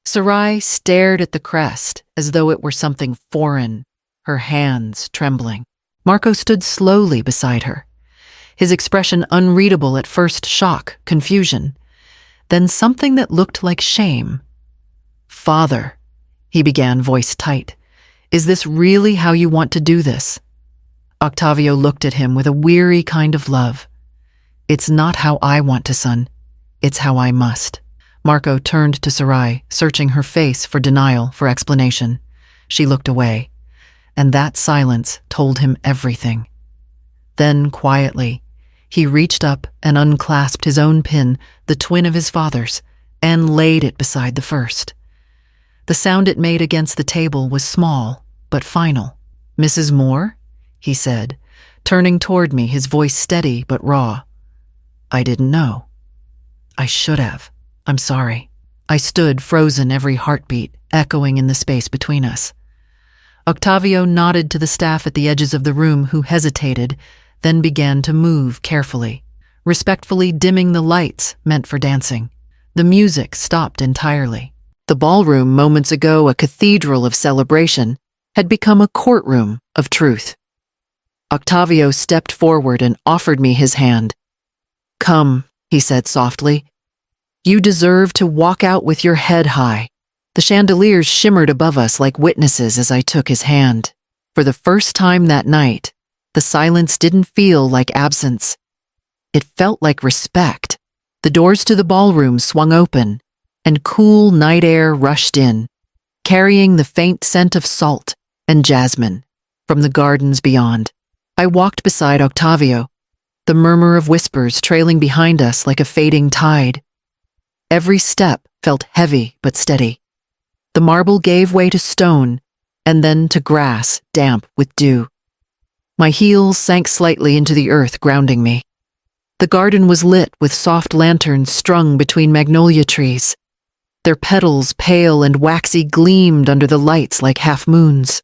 Sarai stared at the crest as though it were something foreign, her hands trembling. Marco stood slowly beside her, his expression unreadable at first: shock, confusion, then something that looked like shame. "Father," he began, voice tight, "is this really how you want to do this?" Octavio looked at him with a weary kind of love. "It's not how I want to, son. It's how I must." Marco turned to Sarai, searching her face for denial, for explanation. She looked away, and that silence told him everything. Then, quietly, he reached up and unclasped his own pin, the twin of his father's, and laid it beside the first. The sound it made against the table was small, but final. "Mrs. Moore?" he said, turning toward me, his voice steady but raw. "I didn't know. I should have. I'm sorry." I stood, frozen, every heartbeat echoing in the space between us. Octavio nodded to the staff at the edges of the room, who hesitated, then began to move carefully, respectfully dimming the lights meant for dancing. The music stopped entirely. The ballroom, moments ago a cathedral of celebration, had become a courtroom of truth. Octavio stepped forward and offered me his hand. "Come," he said softly. "You deserve to walk out with your head high." The chandeliers shimmered above us like witnesses as I took his hand. For the first time that night, the silence didn't feel like absence. It felt like respect. The doors to the ballroom swung open, and cool night air rushed in, carrying the faint scent of salt and jasmine from the gardens beyond. I walked beside Octavio, the murmur of whispers trailing behind us like a fading tide. Every step felt heavy but steady. The marble gave way to stone, and then to grass damp with dew. My heels sank slightly into the earth, grounding me. The garden was lit with soft lanterns strung between magnolia trees. Their petals, pale and waxy, gleamed under the lights like half-moons.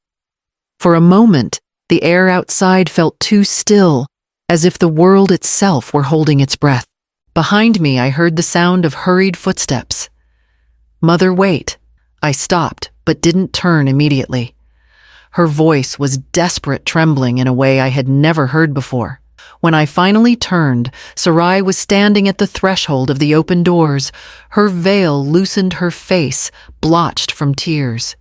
For a moment, the air outside felt too still, as if the world itself were holding its breath. Behind me, I heard the sound of hurried footsteps. "Mother, wait." I stopped, but didn't turn immediately. Her voice was desperate, trembling in a way I had never heard before. When I finally turned, Sarai was standing at the threshold of the open doors. Her veil loosened her face, blotched from tears.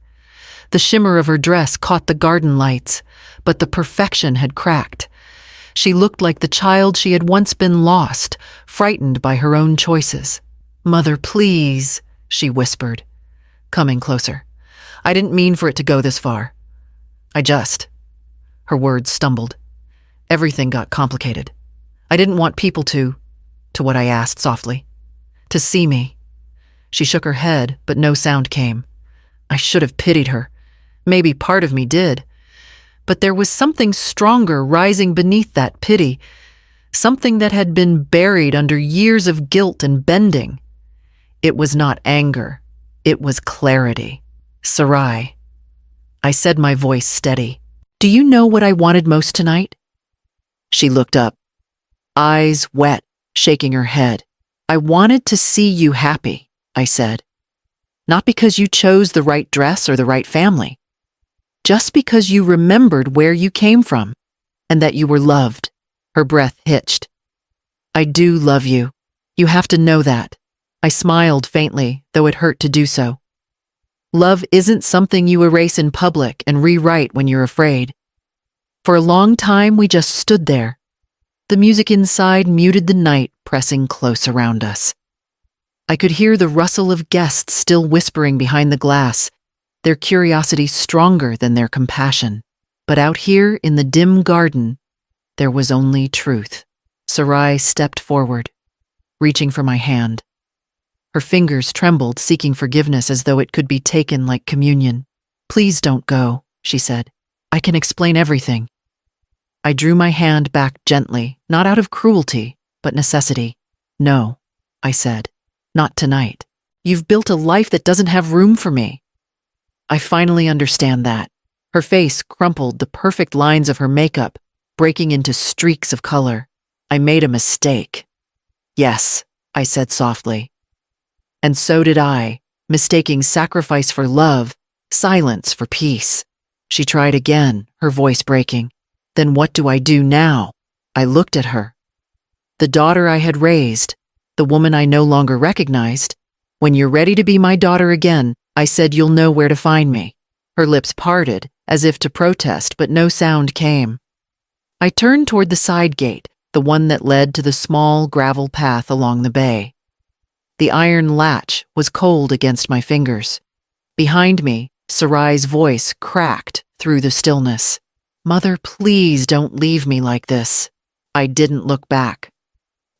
The shimmer of her dress caught the garden lights, but the perfection had cracked. She looked like the child she had once been, lost, frightened by her own choices. "Mother, please," she whispered, coming closer. "I didn't mean for it to go this far. Her words stumbled. Everything got complicated. I didn't want people to what I asked softly. To see me." She shook her head, but no sound came. I should have pitied her. Maybe part of me did. But there was something stronger rising beneath that pity, something that had been buried under years of guilt and bending. It was not anger. It was clarity. "Sarai," I said, my voice steady, "do you know what I wanted most tonight?" She looked up, eyes wet, shaking her head. "I wanted to see you happy," I said. "Not because you chose the right dress or the right family. Just because you remembered where you came from, and that you were loved." Her breath hitched. "I do love you. You have to know that." I smiled faintly, though it hurt to do so. Love isn't something you erase in public and rewrite when you're afraid. For a long time, we just stood there. The music inside muted the night, pressing close around us. I could hear the rustle of guests still whispering behind the glass, their curiosity stronger than their compassion. But out here in the dim garden, there was only truth. Sarai stepped forward, reaching for my hand. Her fingers trembled, seeking forgiveness as though it could be taken like communion. "Please don't go," she said. "I can explain everything." I drew my hand back gently, not out of cruelty, but necessity. "No," I said. "Not tonight. You've built a life that doesn't have room for me." "I finally understand that." Her face crumpled, the perfect lines of her makeup breaking into streaks of color. "I made a mistake." "Yes," I said softly. "And so did I, mistaking sacrifice for love, silence for peace." She tried again, her voice breaking. "Then what do I do now?" I looked at her. The daughter I had raised, the woman I no longer recognized. "When you're ready to be my daughter again," I said, "you'll know where to find me." Her lips parted, as if to protest, but no sound came. I turned toward the side gate, the one that led to the small gravel path along the bay. The iron latch was cold against my fingers. Behind me, Sarai's voice cracked through the stillness. "Mother, please don't leave me like this." I didn't look back.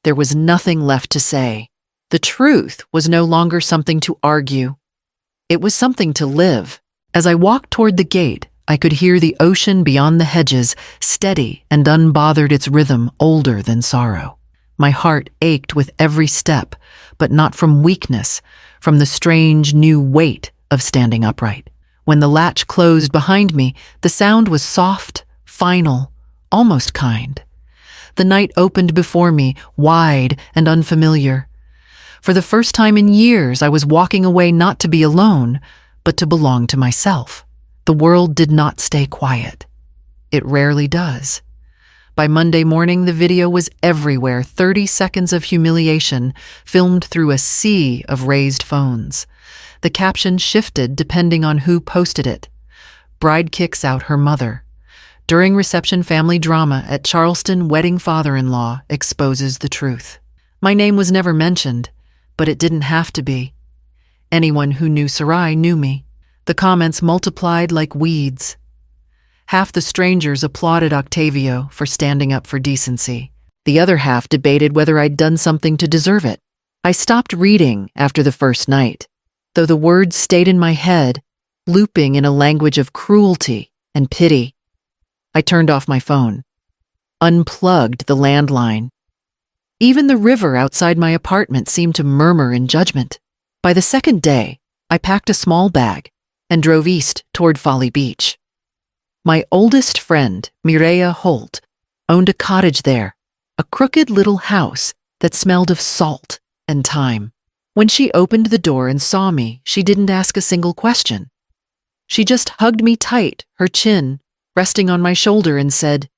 There was nothing left to say. The truth was no longer something to argue. It was something to live. As I walked toward the gate, I could hear the ocean beyond the hedges, steady and unbothered, its rhythm older than sorrow. My heart ached with every step, but not from weakness, from the strange new weight of standing upright. When the latch closed behind me, the sound was soft, final, almost kind. The night opened before me, wide and unfamiliar. For the first time in years, I was walking away not to be alone, but to belong to myself. The world did not stay quiet. It rarely does. By Monday morning, the video was everywhere, 30 seconds of humiliation, filmed through a sea of raised phones. The caption shifted depending on who posted it. "Bride kicks out her mother. During reception, family drama at Charleston wedding, father-in-law exposes the truth." My name was never mentioned, but it didn't have to be. Anyone who knew Sarai knew me. The comments multiplied like weeds. Half the strangers applauded Octavio for standing up for decency. The other half debated whether I'd done something to deserve it. I stopped reading after the first night, though the words stayed in my head, looping in a language of cruelty and pity. I turned off my phone, unplugged the landline. Even the river outside my apartment seemed to murmur in judgment. By the second day, I packed a small bag and drove east toward Folly Beach. My oldest friend, Mireya Holt, owned a cottage there, a crooked little house that smelled of salt and thyme. When she opened the door and saw me, she didn't ask a single question. She just hugged me tight, her chin resting on my shoulder, and said,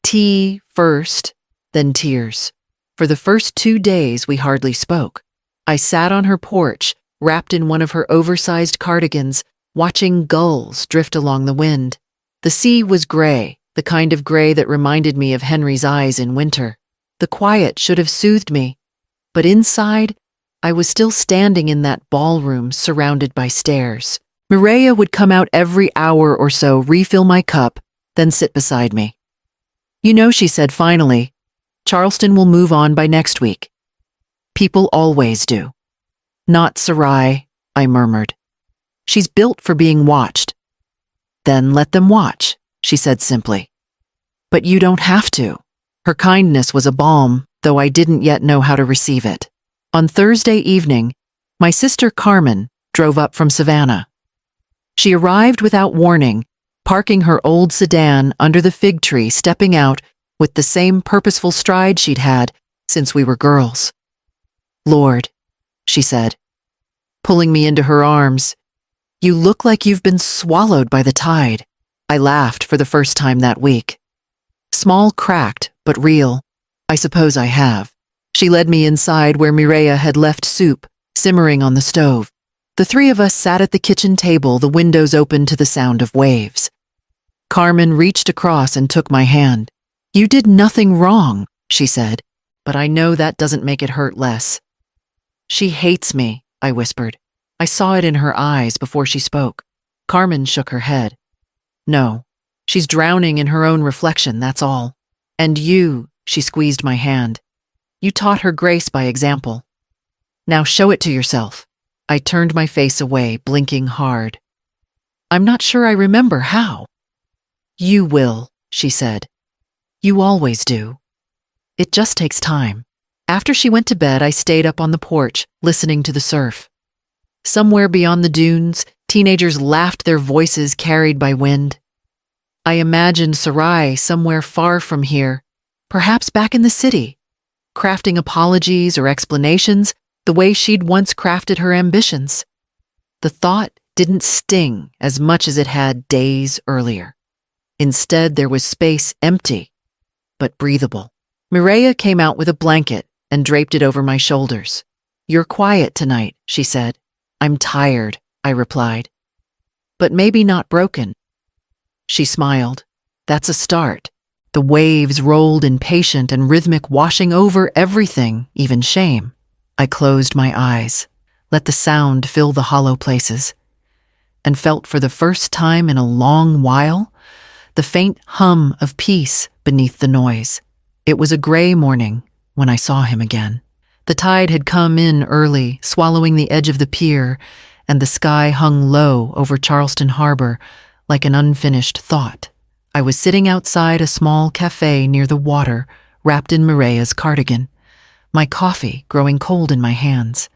"Tea first, then tears." For the first 2 days, we hardly spoke. I sat on her porch, wrapped in one of her oversized cardigans, watching gulls drift along the wind. The sea was gray, the kind of gray that reminded me of Henry's eyes in winter. The quiet should have soothed me, but inside, I was still standing in that ballroom surrounded by stairs. Mireya would come out every hour or so, refill my cup, then sit beside me. "You know," she said finally, "Charleston will move on by next week. People always do." "Not Sarai," I murmured. "She's built for being watched." "Then let them watch," she said simply. "But you don't have to." Her kindness was a balm, though I didn't yet know how to receive it. On Thursday evening, my sister Carmen drove up from Savannah. She arrived without warning, parking her old sedan under the fig tree, stepping out with the same purposeful stride she'd had since we were girls. "Lord," she said, pulling me into her arms, "you look like you've been swallowed by the tide." I laughed for the first time that week. Small, cracked, but real. I suppose I have. She led me inside where Mireya had left soup simmering on the stove. The three of us sat at the kitchen table, the windows open to the sound of waves. Carmen reached across and took my hand. "You did nothing wrong," she said, "but I know that doesn't make it hurt less." "She hates me," I whispered. I saw it in her eyes before she spoke. Carmen shook her head. No, she's drowning in her own reflection, that's all. And you, she squeezed my hand. You taught her grace by example. Now show it to yourself. I turned my face away, blinking hard. I'm not sure I remember how. You will, she said. You always do. It just takes time. After she went to bed, I stayed up on the porch, listening to the surf. Somewhere beyond the dunes, teenagers laughed, their voices carried by wind. I imagined Sarai somewhere far from here, perhaps back in the city, crafting apologies or explanations the way she'd once crafted her ambitions. The thought didn't sting as much as it had days earlier. Instead, there was space, empty, but breathable. Mireya came out with a blanket and draped it over my shoulders. You're quiet tonight, she said. I'm tired, I replied. But maybe not broken. She smiled. That's a start. The waves rolled impatient and rhythmic, washing over everything, even shame. I closed my eyes, let the sound fill the hollow places, and felt for the first time in a long while the faint hum of peace beneath the noise. It was a gray morning when I saw him again. The tide had come in early, swallowing the edge of the pier, and the sky hung low over Charleston Harbor like an unfinished thought. I was sitting outside a small cafe near the water, wrapped in Mireya's cardigan, my coffee growing cold in my hands.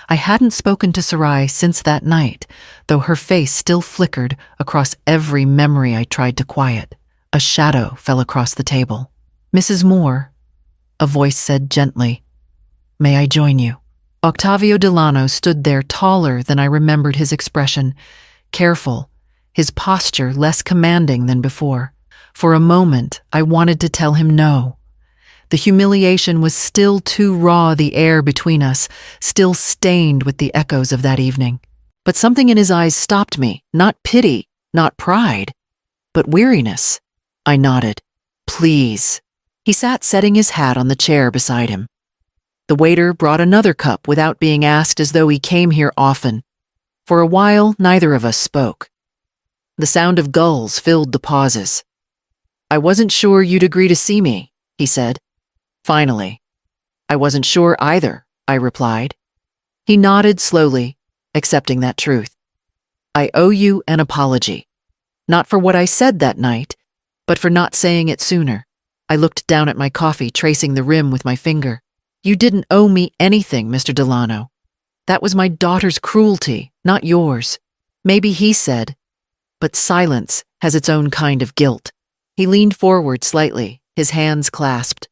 I hadn't spoken to Sarai since that night, though her face still flickered across every memory I tried to quiet. A shadow fell across the table. Mrs. Moore, a voice said gently, may I join you? Octavio Delano stood there, taller than I remembered his expression, careful, his posture less commanding than before. For a moment, I wanted to tell him no. The humiliation was still too raw, the air between us, still stained with the echoes of that evening. But something in his eyes stopped me, not pity, not pride, but weariness. I nodded. Please. He sat setting his hat on the chair beside him. The waiter brought another cup without being asked, as though he came here often. For a while, neither of us spoke. The sound of gulls filled the pauses. I wasn't sure you'd agree to see me, he said. Finally. I wasn't sure either, I replied. He nodded slowly, accepting that truth. I owe you an apology. Not for what I said that night, but for not saying it sooner. I looked down at my coffee, tracing the rim with my finger. You didn't owe me anything, Mr. Delano. That was my daughter's cruelty, not yours. Maybe he said, but silence has its own kind of guilt. He leaned forward slightly, his hands clasped.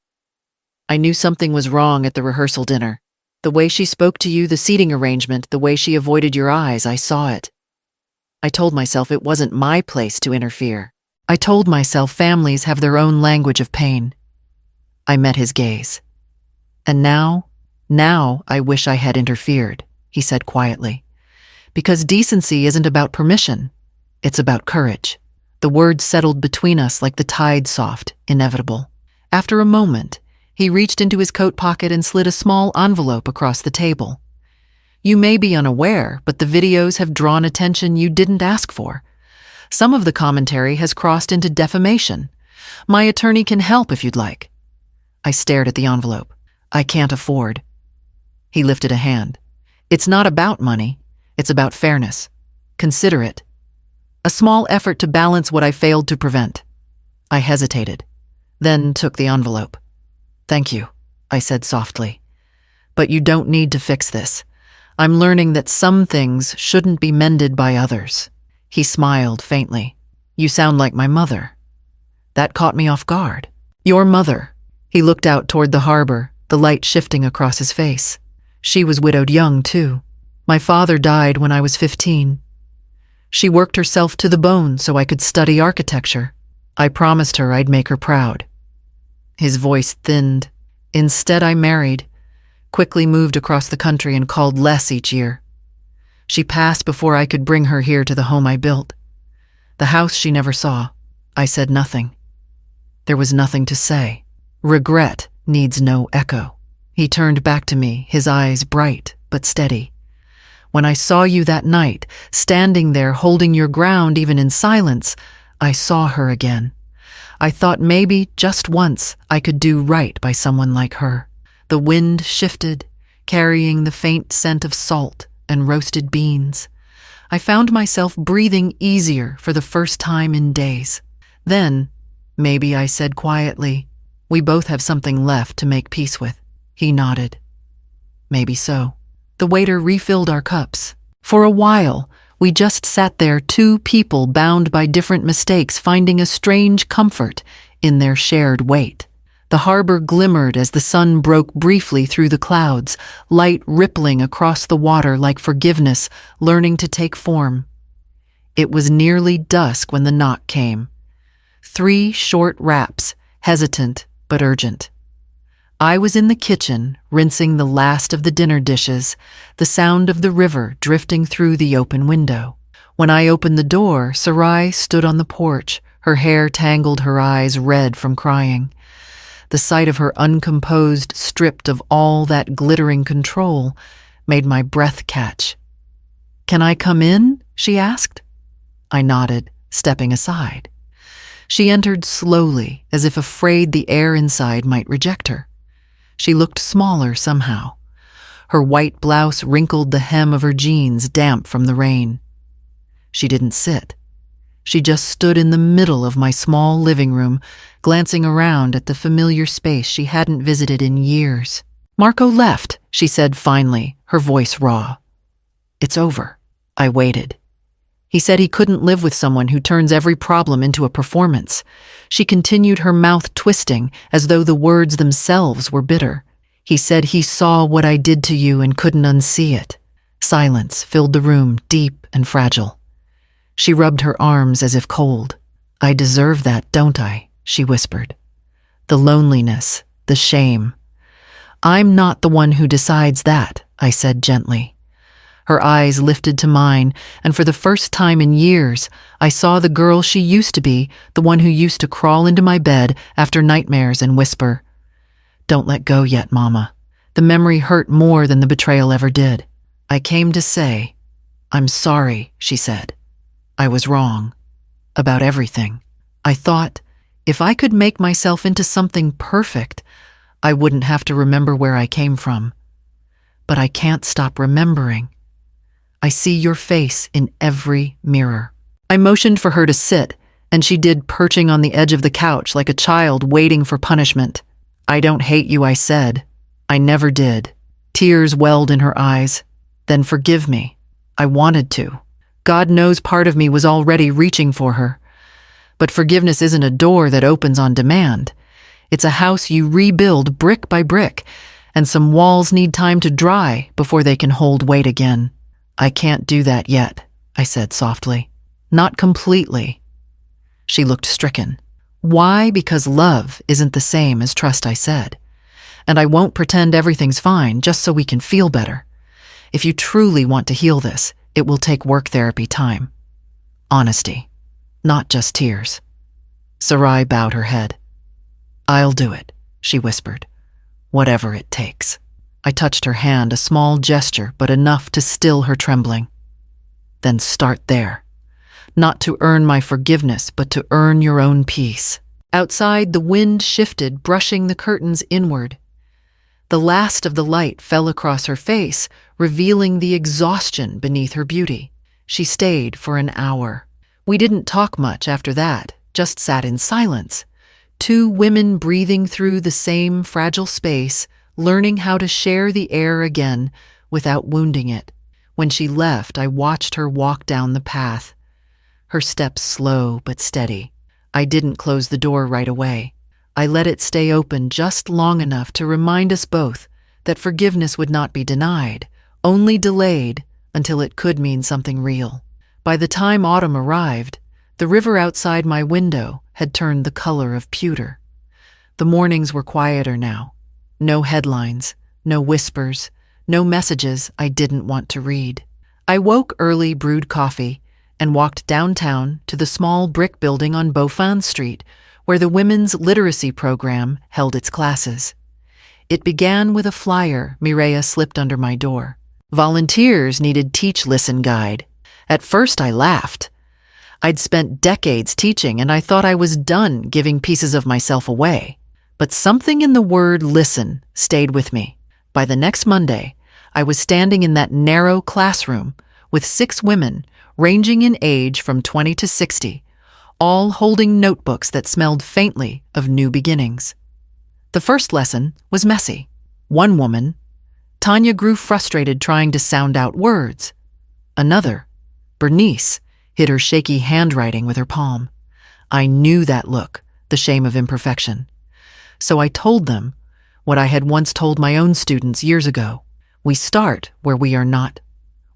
I knew something was wrong at the rehearsal dinner. The way she spoke to you, the seating arrangement, the way she avoided your eyes, I saw it. I told myself it wasn't my place to interfere. I told myself families have their own language of pain. I met his gaze. And now I wish I had interfered, he said quietly. Because decency isn't about permission. It's about courage. The words settled between us like the tide, soft, inevitable. After a moment, he reached into his coat pocket and slid a small envelope across the table. You may be unaware, but the videos have drawn attention you didn't ask for. Some of the commentary has crossed into defamation. My attorney can help if you'd like. I stared at the envelope. I can't afford. He lifted a hand. It's not about money. It's about fairness. Consider it. A small effort to balance what I failed to prevent. I hesitated, then took the envelope. Thank you, I said softly. But you don't need to fix this. I'm learning that some things shouldn't be mended by others. He smiled faintly. You sound like my mother. That caught me off guard. Your mother. He looked out toward the harbor, the light shifting across his face. She was widowed young, too. My father died when I was 15. She worked herself to the bone so I could study architecture. I promised her I'd make her proud. His voice thinned. Instead, I married, quickly moved across the country and called less each year. She passed before I could bring her here to the home I built. The house she never saw. I said nothing. There was nothing to say. Regret needs no echo. He turned back to me, his eyes bright but steady. When I saw you that night, standing there holding your ground even in silence, I saw her again. I thought maybe, just once, I could do right by someone like her. The wind shifted, carrying the faint scent of salt and roasted beans. I found myself breathing easier for the first time in days. Then, maybe I said quietly, "We both have something left to make peace with." He nodded. Maybe so. The waiter refilled our cups. For a while, we just sat there, two people bound by different mistakes, finding a strange comfort in their shared weight. The harbor glimmered as the sun broke briefly through the clouds, light rippling across the water like forgiveness learning to take form. It was nearly dusk when the knock came. 3 short raps, hesitant but urgent. I was in the kitchen, rinsing the last of the dinner dishes, the sound of the river drifting through the open window. When I opened the door, Sarai stood on the porch, her hair tangled, her eyes red from crying. The sight of her uncomposed, stripped of all that glittering control, made my breath catch. "Can I come in?" she asked. I nodded, stepping aside. She entered slowly, as if afraid the air inside might reject her. She looked smaller somehow. Her white blouse wrinkled the hem of her jeans, damp from the rain. She didn't sit. She just stood in the middle of my small living room, glancing around at the familiar space she hadn't visited in years. "Marco left," she said finally, her voice raw. "It's over." I waited. "He said he couldn't live with someone who turns every problem into a performance." She continued, her mouth twisting as though the words themselves were bitter. "He said he saw what I did to you and couldn't unsee it." Silence filled the room, deep and fragile. She rubbed her arms as if cold. "I deserve that, don't I?" she whispered. "The loneliness, the shame." "I'm not the one who decides that," I said gently. Her eyes lifted to mine, and for the first time in years, I saw the girl she used to be, the one who used to crawl into my bed after nightmares and whisper, "Don't let go yet, Mama." The memory hurt more than the betrayal ever did. "I came to say, I'm sorry," she said. "I was wrong. About everything. I thought, if I could make myself into something perfect, I wouldn't have to remember where I came from. But I can't stop remembering. I see your face in every mirror." I motioned for her to sit, and she did, perching on the edge of the couch like a child waiting for punishment. "I don't hate you," I said. "I never did." Tears welled in her eyes. "Then forgive me." I wanted to. God knows part of me was already reaching for her. But forgiveness isn't a door that opens on demand. It's a house you rebuild brick by brick, and some walls need time to dry before they can hold weight again. "I can't do that yet," I said softly. "Not completely." She looked stricken. "Why? Because love isn't the same as trust," I said. "And I won't pretend everything's fine just so we can feel better. If you truly want to heal this, it will take work therapy time. Honesty, not just tears." Sarai bowed her head. "I'll do it," she whispered. "Whatever it takes." I touched her hand, a small gesture, but enough to still her trembling. "Then start there. Not to earn my forgiveness, but to earn your own peace." Outside, the wind shifted, brushing the curtains inward. The last of the light fell across her face, revealing the exhaustion beneath her beauty. She stayed for an hour. We didn't talk much after that, just sat in silence. 2 women breathing through the same fragile space, learning how to share the air again without wounding it. When she left, I watched her walk down the path, her steps slow but steady. I didn't close the door right away. I let it stay open just long enough to remind us both that forgiveness would not be denied, only delayed until it could mean something real. By the time autumn arrived, the river outside my window had turned the color of pewter. The mornings were quieter now. No headlines, no whispers, no messages I didn't want to read. I woke early, brewed coffee, and walked downtown to the small brick building on Beaufort Street, where the Women's Literacy Program held its classes. It began with a flyer Mireya slipped under my door. Volunteers needed teach-listen guide. At first I laughed. I'd spent decades teaching and I thought I was done giving pieces of myself away. But something in the word listen stayed with me. By the next Monday, I was standing in that narrow classroom with 6 women ranging in age from 20 to 60, all holding notebooks that smelled faintly of new beginnings. The first lesson was messy. One woman, Tanya, grew frustrated trying to sound out words. Another, Bernice, hid her shaky handwriting with her palm. I knew that look, the shame of imperfection. So I told them what I had once told my own students years ago. We start where we are not,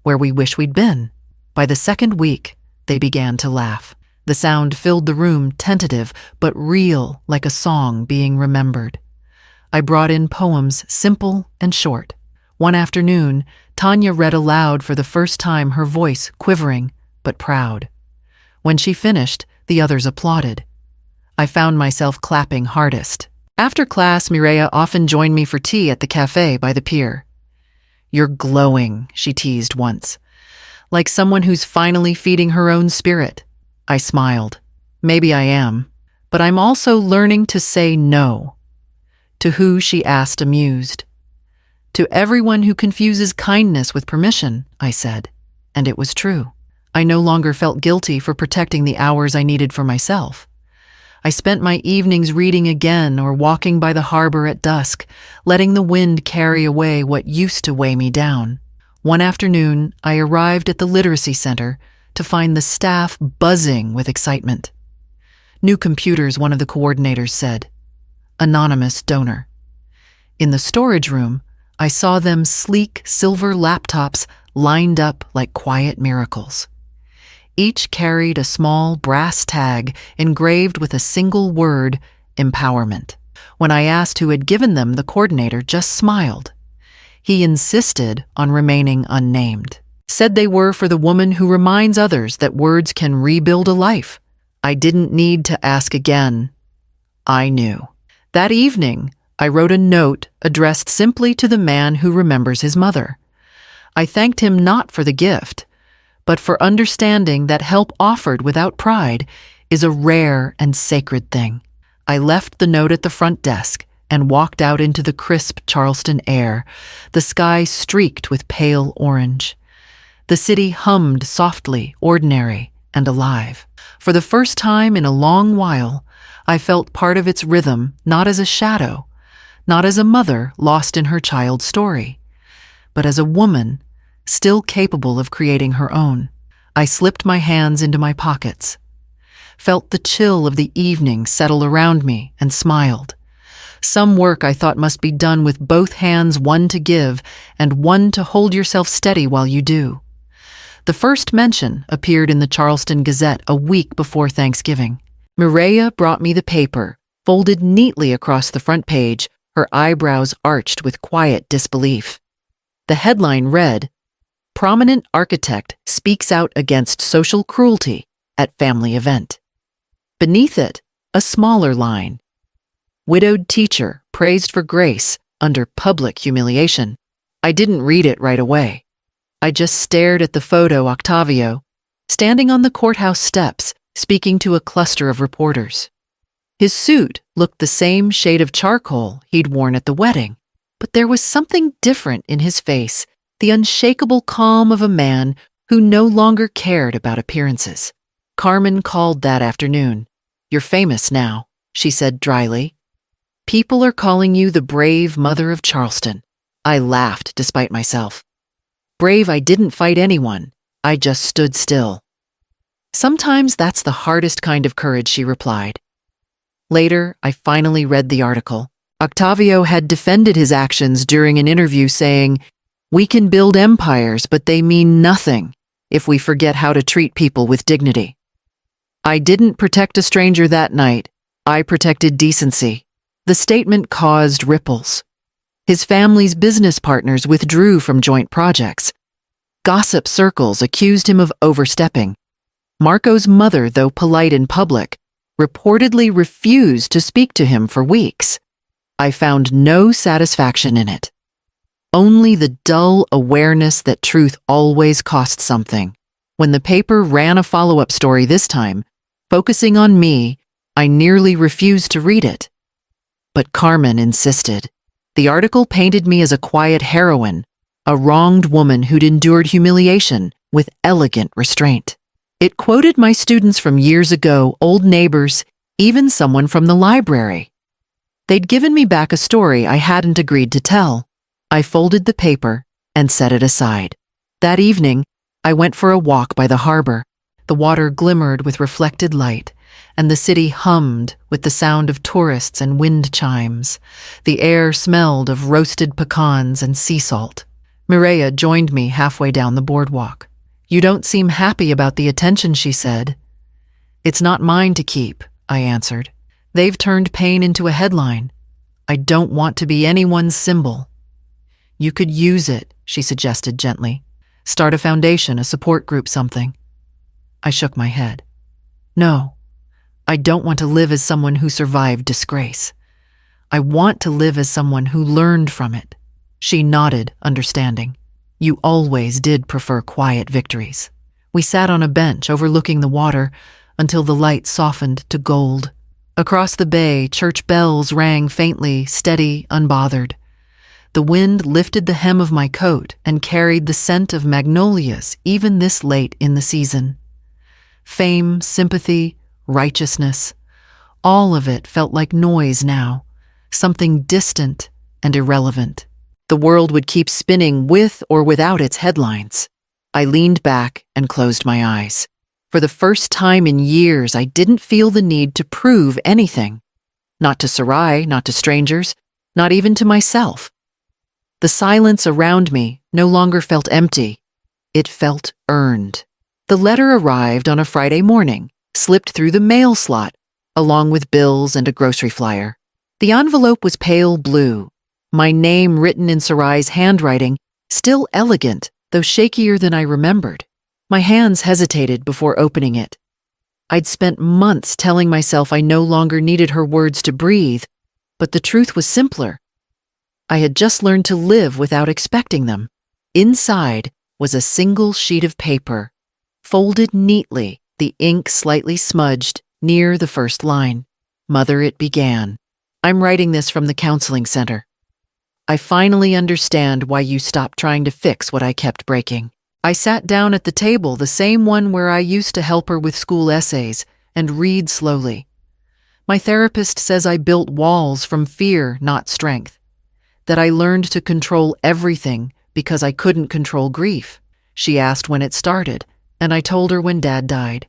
where we wish we'd been. By the second week, they began to laugh. The sound filled the room, tentative but real, like a song being remembered. I brought in poems simple and short. One afternoon, Tanya read aloud for the first time, her voice quivering but proud. When she finished, the others applauded. I found myself clapping hardest. After class, Mireya often joined me for tea at the cafe by the pier. "You're glowing," she teased once, like someone who's finally feeding her own spirit. I smiled. Maybe I am, but I'm also learning to say no. To who, she asked, amused. To everyone who confuses kindness with permission, I said, and it was true. I no longer felt guilty for protecting the hours I needed for myself. I spent my evenings reading again or walking by the harbor at dusk, letting the wind carry away what used to weigh me down. One afternoon, I arrived at the literacy center to find the staff buzzing with excitement. "New computers," one of the coordinators said. Anonymous donor. In the storage room, I saw them sleek silver laptops lined up like quiet miracles. Each carried a small brass tag engraved with a single word, empowerment. When I asked who had given them, the coordinator just smiled. He insisted on remaining unnamed. Said they were for the woman who reminds others that words can rebuild a life. I didn't need to ask again. I knew. That evening, I wrote a note addressed simply to the man who remembers his mother. I thanked him not for the gift, but for understanding that help offered without pride is a rare and sacred thing. I left the note at the front desk and walked out into the crisp Charleston air, the sky streaked with pale orange. The city hummed softly, ordinary and alive. For the first time in a long while, I felt part of its rhythm, not as a shadow, not as a mother lost in her child's story, but as a woman still capable of creating her own. I slipped my hands into my pockets, felt the chill of the evening settle around me, and smiled. Some work I thought must be done with both hands, one to give and one to hold yourself steady while you do. The first mention appeared in the Charleston Gazette a week before Thanksgiving. Mireya brought me the paper, folded neatly across the front page, her eyebrows arched with quiet disbelief. The headline read, "Prominent Architect Speaks Out Against Social Cruelty at Family Event." Beneath it, a smaller line, "Widowed Teacher Praised for Grace Under Public Humiliation." I didn't read it right away. I just stared at the photo Octavio, standing on the courthouse steps, speaking to a cluster of reporters. His suit looked the same shade of charcoal he'd worn at the wedding, but there was something different in his face, the unshakable calm of a man who no longer cared about appearances. Carmen called that afternoon. "You're famous now," she said dryly. "People are calling you the brave mother of Charleston." I laughed despite myself. Brave, I didn't fight anyone. I just stood still. "Sometimes that's the hardest kind of courage," she replied. Later, I finally read the article. Octavio had defended his actions during an interview, saying, "We can build empires, but they mean nothing if we forget how to treat people with dignity." I didn't protect a stranger that night. I protected decency. The statement caused ripples. His family's business partners withdrew from joint projects. Gossip circles accused him of overstepping. Marco's mother, though polite in public, reportedly refused to speak to him for weeks. I found no satisfaction in it. only the dull awareness that truth always costs something. When the paper ran a follow-up story this time, focusing on me, I nearly refused to read it. But Carmen insisted. The article painted me as a quiet heroine, a wronged woman who'd endured humiliation with elegant restraint. It quoted my students from years ago, old neighbors, even someone from the library. They'd given me back a story I hadn't agreed to tell. I folded the paper and set it aside. That evening, I went for a walk by the harbor. The water glimmered with reflected light, and the city hummed with the sound of tourists and wind chimes. The air smelled of roasted pecans and sea salt. Mireya joined me halfway down the boardwalk. "You don't seem happy about the attention," she said. "It's not mine to keep," I answered. "They've turned pain into a headline. I don't want to be anyone's symbol." "You could use it," she suggested gently. "Start a foundation, a support group, something." I shook my head. "No, I don't want to live as someone who survived disgrace. I want to live as someone who learned from it." She nodded, understanding. "You always did prefer quiet victories." We sat on a bench overlooking the water until the light softened to gold. Across the bay, church bells rang faintly, steady, unbothered. The wind lifted the hem of my coat and carried the scent of magnolias even this late in the season. Fame, sympathy, righteousness, all of it felt like noise now, something distant and irrelevant. The world would keep spinning with or without its headlines. I leaned back and closed my eyes. For the first time in years, I didn't feel the need to prove anything. Not to Sarai, not to strangers, not even to myself. The silence around me no longer felt empty. It felt earned. The letter arrived on a Friday morning, slipped through the mail slot, along with bills and a grocery flyer. The envelope was pale blue, my name written in Sarai's handwriting, still elegant, though shakier than I remembered. My hands hesitated before opening it. I'd spent months telling myself I no longer needed her words to breathe, but the truth was simpler. I had just learned to live without expecting them. Inside was a single sheet of paper, folded neatly, the ink slightly smudged, near the first line. "Mother," it began. "I'm writing this from the counseling center. I finally understand why you stopped trying to fix what I kept breaking." I sat down at the table, the same one where I used to help her with school essays, and read slowly. "My therapist says I built walls from fear, not strength. That I learned to control everything because I couldn't control grief." She asked when it started, and I told her when Dad died.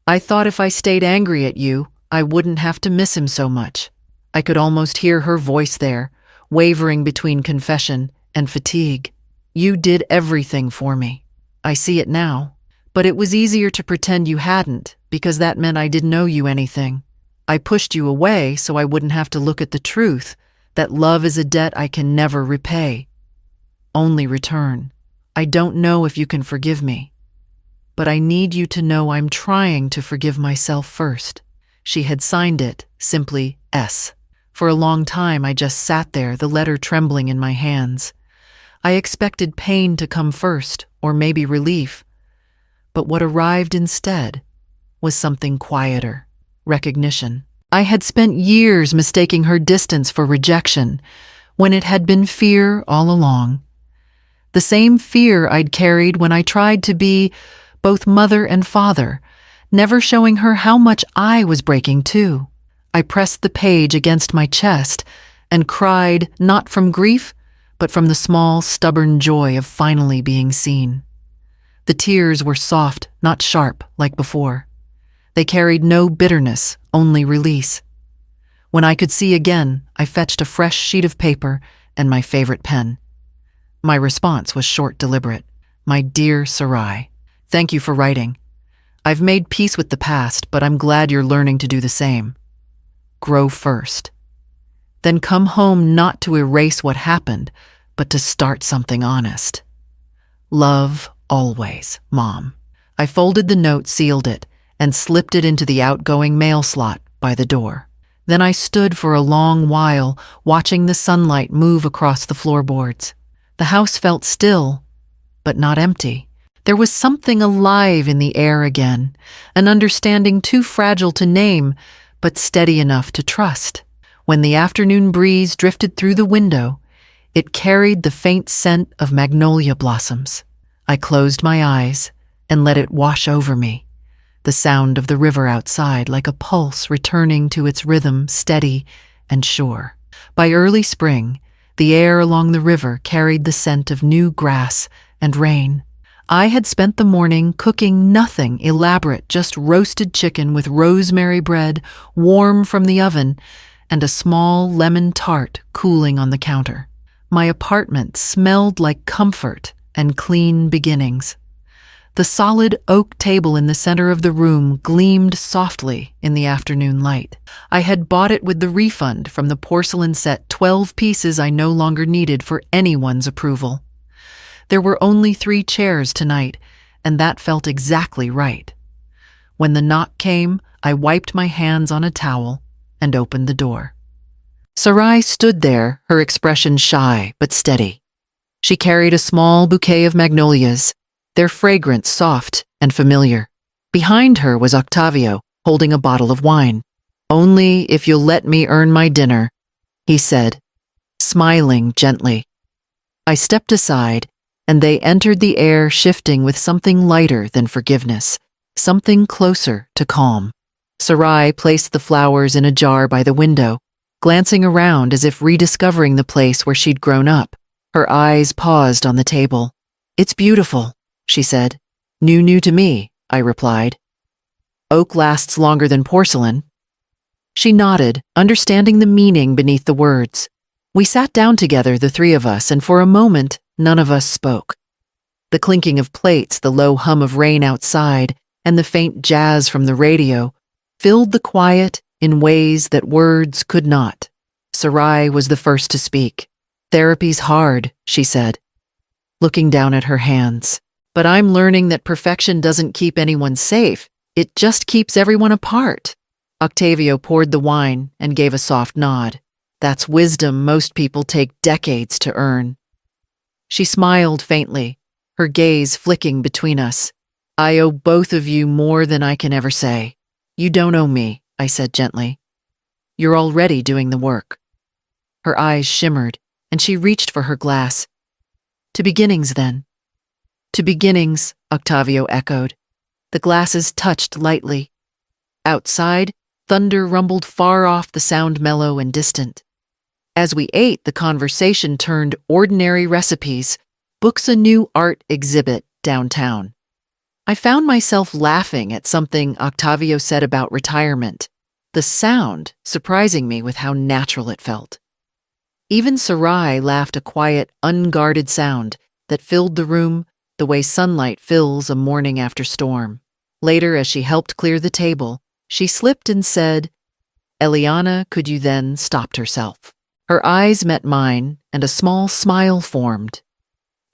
"I thought if I stayed angry at you, I wouldn't have to miss him so much." I could almost hear her voice there, wavering between confession and fatigue. "You did everything for me. I see it now. But it was easier to pretend you hadn't, because that meant I didn't owe you anything. I pushed you away so I wouldn't have to look at the truth, that love is a debt I can never repay. Only return. I don't know if you can forgive me. But I need you to know I'm trying to forgive myself first." She had signed it, simply S. For a long time I just sat there, the letter trembling in my hands. I expected pain to come first, or maybe relief. But what arrived instead was something quieter, recognition. I had spent years mistaking her distance for rejection, when it had been fear all along. The same fear I'd carried when I tried to be both mother and father, never showing her how much I was breaking too. I pressed the page against my chest and cried, not from grief, but from the small, stubborn joy of finally being seen. The tears were soft, not sharp, like before. They carried no bitterness, only release. When I could see again, I fetched a fresh sheet of paper and my favorite pen. My response was short, deliberate. "My dear Sarai, thank you for writing. I've made peace with the past, but I'm glad you're learning to do the same. Grow first. Then come home not to erase what happened, but to start something honest. Love always, Mom." I folded the note, sealed it, and slipped it into the outgoing mail slot by the door. Then I stood for a long while, watching the sunlight move across the floorboards. The house felt still, but not empty. There was something alive in the air again, an understanding too fragile to name, but steady enough to trust. When the afternoon breeze drifted through the window, it carried the faint scent of magnolia blossoms. I closed my eyes and let it wash over me, the sound of the river outside like a pulse returning to its rhythm, steady and sure. By early spring, the air along the river carried the scent of new grass and rain. I had spent the morning cooking nothing elaborate, just roasted chicken with rosemary bread, warm from the oven, and a small lemon tart cooling on the counter. My apartment smelled like comfort and clean beginnings. The solid oak table in the center of the room gleamed softly in the afternoon light. I had bought it with the refund from the porcelain set, 12 pieces I no longer needed for anyone's approval. There were only 3 chairs tonight, and that felt exactly right. When the knock came, I wiped my hands on a towel and opened the door. Sarai stood there, her expression shy but steady. She carried a small bouquet of magnolias, their fragrance soft and familiar. Behind her was Octavio, holding a bottle of wine. "Only if you'll let me earn my dinner," he said, smiling gently. I stepped aside, and they entered the air shifting with something lighter than forgiveness, something closer to calm. Sarai placed the flowers in a jar by the window, glancing around as if rediscovering the place where she'd grown up. Her eyes paused on the table. "It's beautiful," she said. New to me," I replied. "Oak lasts longer than porcelain." She nodded, understanding the meaning beneath the words. We sat down together, the 3 of us, and for a moment, none of us spoke. The clinking of plates, the low hum of rain outside, and the faint jazz from the radio filled the quiet in ways that words could not. Sarai was the first to speak. "Therapy's hard," she said, looking down at her hands. "But I'm learning that perfection doesn't keep anyone safe. It just keeps everyone apart." Octavio poured the wine and gave a soft nod. "That's wisdom most people take decades to earn." She smiled faintly, her gaze flicking between us. "I owe both of you more than I can ever say." "You don't owe me," I said gently. "You're already doing the work." Her eyes shimmered, and she reached for her glass. "To beginnings, then." "To beginnings," Octavio echoed. The glasses touched lightly. Outside, thunder rumbled far off, the sound mellow and distant. As we ate, the conversation turned ordinary recipes, books a new art exhibit downtown. I found myself laughing at something Octavio said about retirement, the sound surprising me with how natural it felt. Even Sarai laughed, a quiet, unguarded sound that filled the room the way sunlight fills a morning after storm. Later, as she helped clear the table, she slipped and said, "Eliana, could you?" Then stopped herself. Her eyes met mine, and a small smile formed.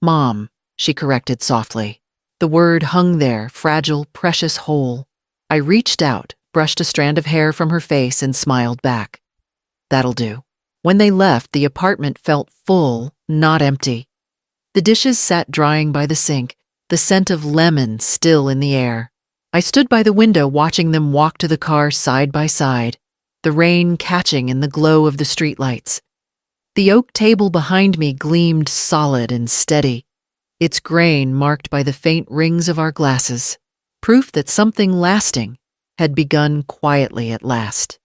"Mom," she corrected softly. The word hung there, fragile, precious, whole. I reached out, brushed a strand of hair from her face, and smiled back. "That'll do." When they left, the apartment felt full, not empty. The dishes sat drying by the sink, the scent of lemon still in the air. I stood by the window watching them walk to the car side by side, the rain catching in the glow of the streetlights. The oak table behind me gleamed solid and steady, its grain marked by the faint rings of our glasses, proof that something lasting had begun quietly at last.